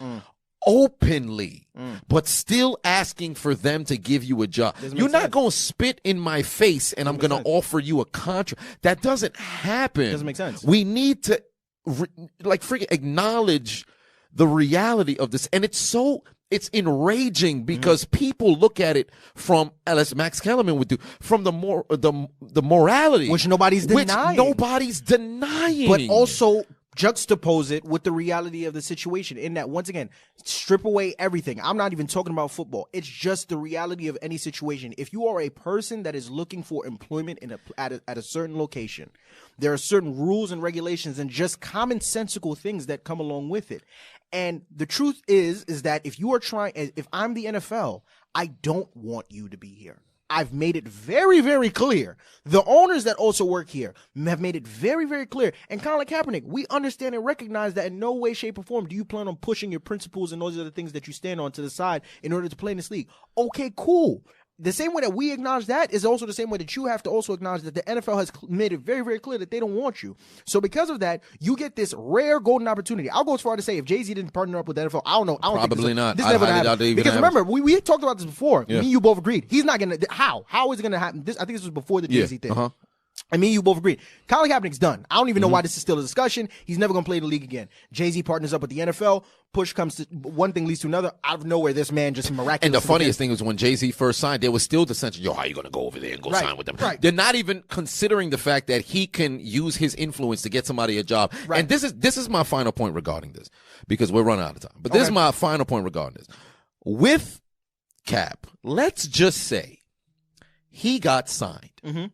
Openly, but still asking for them to give you a job. You're not going to spit in my face and I'm going to offer you a contract. That doesn't happen. Doesn't make sense. We need to freaking acknowledge the reality of this. And it's enraging because people look at it from, as Max Kellerman would do, from the morality. Which nobody's denying. But also juxtapose it with the reality of the situation in that, once again, strip away everything. I'm not even talking about football. It's just the reality of any situation. If you are a person that is looking for employment at a certain location, there are certain rules and regulations and just commonsensical things that come along with it. And the truth is that if I'm the NFL, I don't want you to be here. I've made it very, very clear. The owners that also work here have made it very, very clear. And Colin Kaepernick, we understand and recognize that in no way, shape, or form do you plan on pushing your principles and those are the things that you stand on to the side in order to play in this league. Okay, cool. the same way that we acknowledge that is also the same way that you have to also acknowledge that the NFL has made it very, very clear that they don't want you. So because of that, you get this rare golden opportunity. I'll go as far to say if Jay-Z didn't partner up with the NFL, I don't know. I don't Probably think not. This never going to happen. Because remember, we talked about this before. Yeah. Me and you both agreed. He's not going to. How? How is it going to happen? I think this was before the Jay-Z thing. Uh-huh. I mean, you both agreed. Colin Kaepernick's done. I don't even know why this is still a discussion. He's never going to play the league again. Jay-Z partners up with the NFL. Push comes to one thing leads to another. Out of nowhere, this man just miraculously. And the funniest thing was when Jay-Z first signed, there was still dissension. Yo, how are you going to go over there and go sign with them? Right. They're not even considering the fact that he can use his influence to get somebody a job. Right. And this is my final point regarding this, because we're running out of time. But this is my final point regarding this. With Cap, let's just say he got signed. Mm-hmm.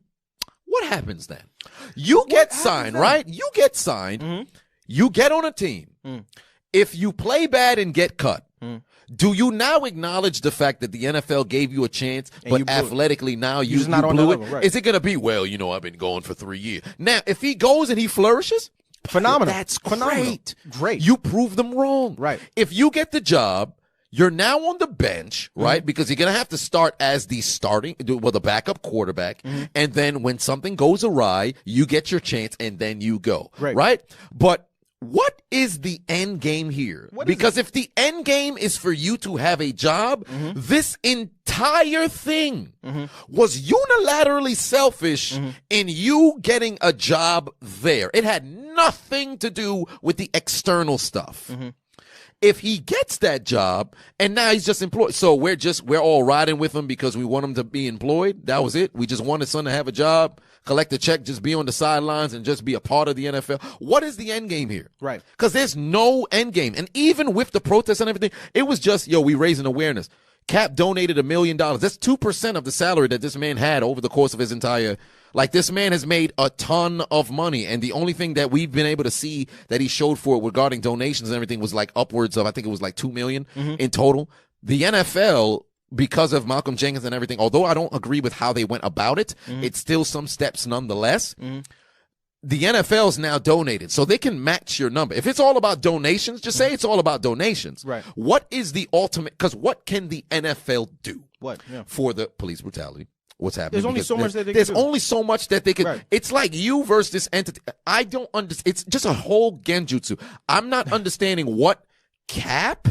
What happens then? You get signed, right? You get signed. Mm-hmm. You get on a team. Mm. If you play bad and get cut, do you now acknowledge the fact that the NFL gave you a chance, but athletically now you blew it? Level, right. Is it going to be, well, I've been going for 3 years. Now, if he goes and he flourishes, phenomenal. That's phenomenal. Great. You prove them wrong. Right. If you get the job, you're now on the bench, right? Because you're going to have to start as the backup quarterback. And then when something goes awry, you get your chance and then you go. Right? But what is the end game here? Because if the end game is for you to have a job, this entire thing was unilaterally selfish in you getting a job there. It had nothing to do with the external stuff. If he gets that job and now he's just employed, so we're all riding with him because we want him to be employed. That was it. We just want his son to have a job, collect a check, just be on the sidelines and just be a part of the NFL. What is the end game here? Right. Because there's no end game. And even with the protests and everything, it was just, we raising awareness. Cap donated $1 million. That's 2% of the salary that this man had over the course of his entire. Like, this man has made a ton of money, and the only thing that we've been able to see that he showed for regarding donations and everything was like upwards of, I think it was like $2 million in total. The NFL, because of Malcolm Jenkins and everything, although I don't agree with how they went about it, it's still some steps nonetheless. The NFL's now donated, so they can match your number. If it's all about donations, just say it's all about donations. Right. What is the ultimate? Because what can the NFL do for the police brutality? What's happening? There's only so much that they can do. There's only so much that they can. Right. It's like you versus this entity. I don't understand. It's just a whole genjutsu. I'm not understanding what Cap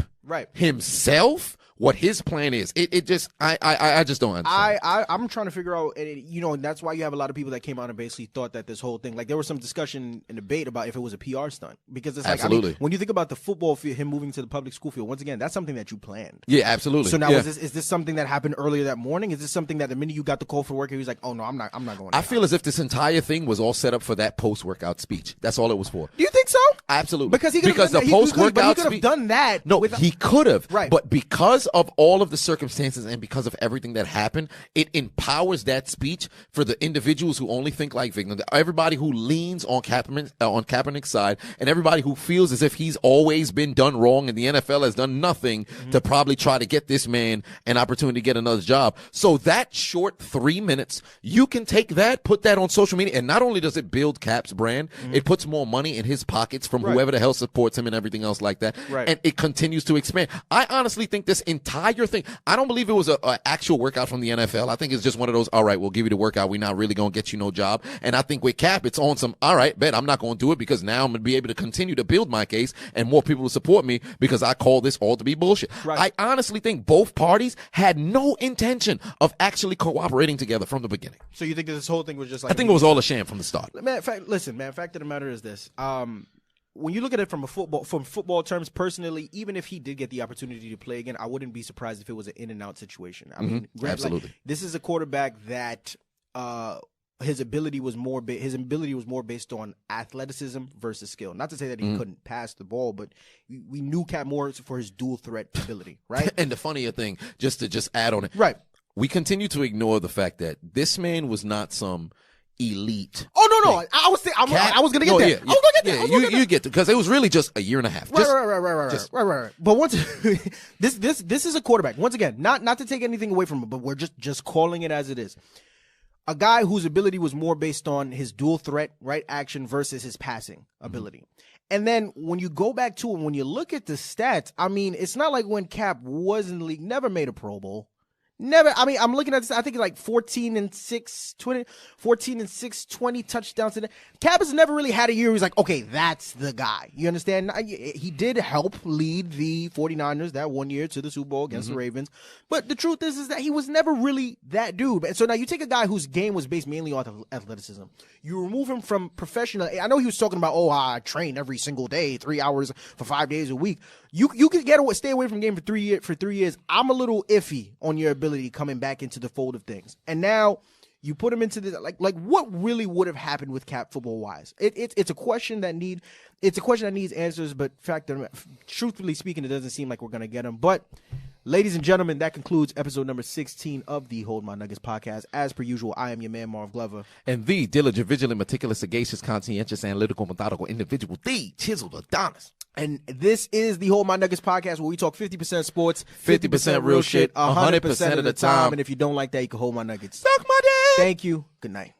himself, what his plan is. I just don't understand. I'm trying to figure out, and that's why you have a lot of people that came out and basically thought that this whole thing, like, there was some discussion and debate about if it was a PR stunt, because it's like, absolutely. When you think about the football field, him moving to the public school field, once again, that's something that you planned. Yeah, absolutely. So now is this something that happened earlier that morning? Is this something that the minute you got the call for work, he was like, oh no, I'm not going. I feel as if this entire thing was all set up for that post-workout speech. That's all it was for. Do you think so? Absolutely. Because the post-workout speech, he could have done that. No, he could have. Right. But because of all of the circumstances and because of everything that happened, it empowers that speech for the individuals who only think like victims, everybody who leans on Kaepernick's side, and everybody who feels as if he's always been done wrong and the NFL has done nothing to probably try to get this man an opportunity to get another job. So that short 3 minutes, you can take that, put that on social media, and not only does it build Cap's brand, it puts more money in his pockets from whoever the hell supports him and everything else like that. Right. And it continues to expand. I honestly think this entire thing, I don't believe it was an actual workout from the NFL. I think it's just one of those, all right, we'll give you the workout. We're not really going to get you no job. And I think with Cap, it's on some, all right, bet I'm not going to do it because now I'm going to be able to continue to build my case and more people will support me because I call this all to be bullshit. Right. I honestly think both parties had no intention of actually cooperating together from the beginning. So you think that this whole thing was just like... I think it was all a sham from the start. Man, fact of the matter is this. When you look at it from football terms, personally, even if he did get the opportunity to play again, I wouldn't be surprised if it was an in and out situation. I mean, absolutely. This is a quarterback that his ability was more based on athleticism versus skill. Not to say that he couldn't pass the ball, but we knew Cap more for his dual threat ability, right? And the funnier thing, just to add on it, right? We continue to ignore the fact that this man was not some elite. Oh no! I was gonna get there. I was gonna get there. You get there because it was really just a year and a half. Right. But once this is a quarterback. Once again, not to take anything away from him, but we're just calling it as it is. A guy whose ability was more based on his dual threat, right, action versus his passing ability. And then when you go back to it, when you look at the stats, I mean, it's not like when Cap was in the league, never made a Pro Bowl. Never. I mean, I'm looking at this. I think it's like 14-6, 20 touchdowns today. Cap has never really had a year where he's like, okay, that's the guy. You understand? He did help lead the 49ers that one year to the Super Bowl against the Ravens. But the truth is that he was never really that dude. And so now you take a guy whose game was based mainly on athleticism. You remove him from professional. I know he was talking about, I train every single day, 3 hours for 5 days a week. You could stay away from the game for 3 years. I'm a little iffy on your ability coming back into the fold of things. And now you put him into the like what really would have happened with Cap football wise? It's a question that needs answers. But truthfully speaking, it doesn't seem like we're gonna get them. But ladies and gentlemen, that concludes episode number 16 of the Hold My Nuggets podcast. As per usual, I am your man, Marv Glover. And the diligent, vigilant, meticulous, sagacious, conscientious, analytical, methodical individual, the chiseled Adonis. And this is the Hold My Nuggets podcast where we talk 50% sports, 50% real shit, 100% of the time. And if you don't like that, you can hold my nuggets. Suck my dick. Thank you. Good night.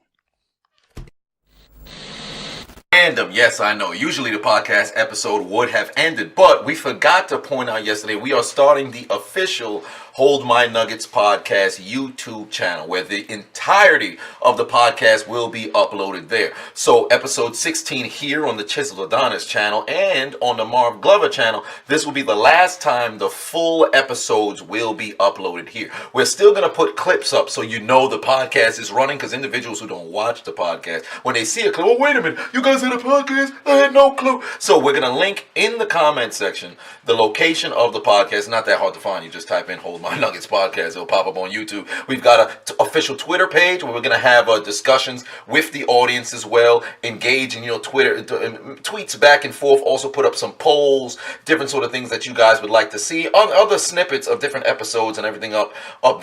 Random, yes, I know. Usually the podcast episode would have ended, but we forgot to point out yesterday we are starting the official Hold My Nuggets podcast YouTube channel where the entirety of the podcast will be uploaded there. So episode 16 here on the Chiseled Adonis channel and on the Marv Glover channel, this will be the last time the full episodes will be uploaded here. We're still going to put clips up so you know the podcast is running, because individuals who don't watch the podcast, when they see a clip, wait a minute, you guys had a podcast? I had no clue. So we're going to link in the comment section the location of the podcast. Not that hard to find. You just type in Hold My Nuggets podcast. It'll pop up on YouTube. We've got an official Twitter page where we're going to have discussions with the audience as well. Engage in Twitter tweets back and forth. Also put up some polls, different sort of things that you guys would like to see. Other snippets of different episodes and everything up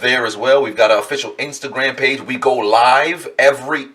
there as well. We've got an official Instagram page. We go live every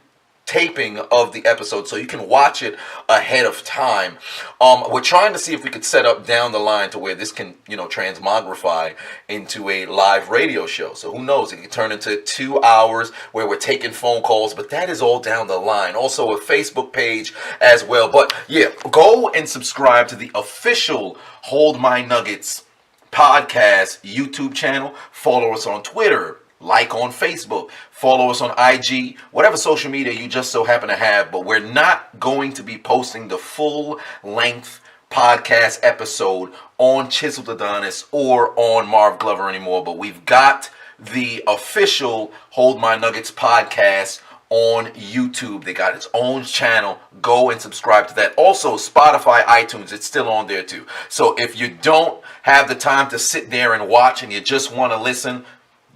taping of the episode, so you can watch it ahead of time. We're trying to see if we could set up down the line to where this can, transmogrify into a live radio show. So who knows? It can turn into 2 hours where we're taking phone calls, but that is all down the line. Also a Facebook page as well. But yeah, go and subscribe to the official Hold My Nuggets podcast YouTube channel. Follow us on Twitter. Like on Facebook, follow us on IG, whatever social media you just so happen to have. But we're not going to be posting the full-length podcast episode on Chiseled Adonis or on Marv Glover anymore. But we've got the official Hold My Nuggets podcast on YouTube. They got its own channel. Go and subscribe to that. Also, Spotify, iTunes, it's still on there too. So if you don't have the time to sit there and watch and you just want to listen,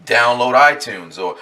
download iTunes or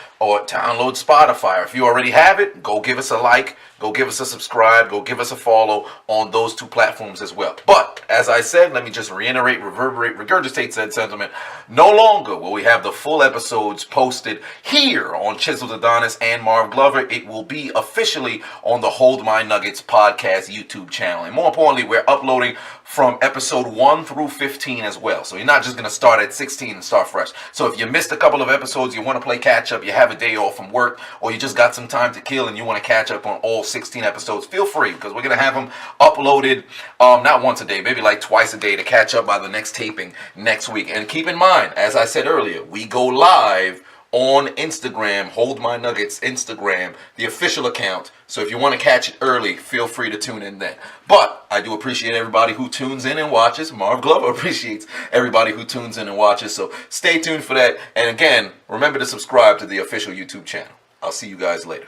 download Spotify. Or if you already have it, go give us a like, go give us a subscribe, go give us a follow on those two platforms as well. But as I said, let me just reiterate, reverberate, regurgitate said sentiment. No longer will we have the full episodes posted here on Chiseled Adonis and Marv Glover. It will be officially on the Hold My Nuggets podcast YouTube channel. And more importantly, we're uploading from episode 1 through 15 as well. So you're not just going to start at 16 and start fresh. So if you missed a couple of episodes, you want to play catch up, you have a day off from work, or you just got some time to kill and you want to catch up on all 16 episodes, feel free, because we're going to have them uploaded not once a day, maybe like twice a day to catch up by the next taping next week. And keep in mind, as I said earlier, we go live on Instagram, Hold My Nuggets Instagram, the official account. So if you want to catch it early, feel free to tune in then. But I do appreciate everybody who tunes in and watches. Marv Glover appreciates everybody who tunes in and watches. So stay tuned for that. And again, remember to subscribe to the official YouTube channel. I'll see you guys later.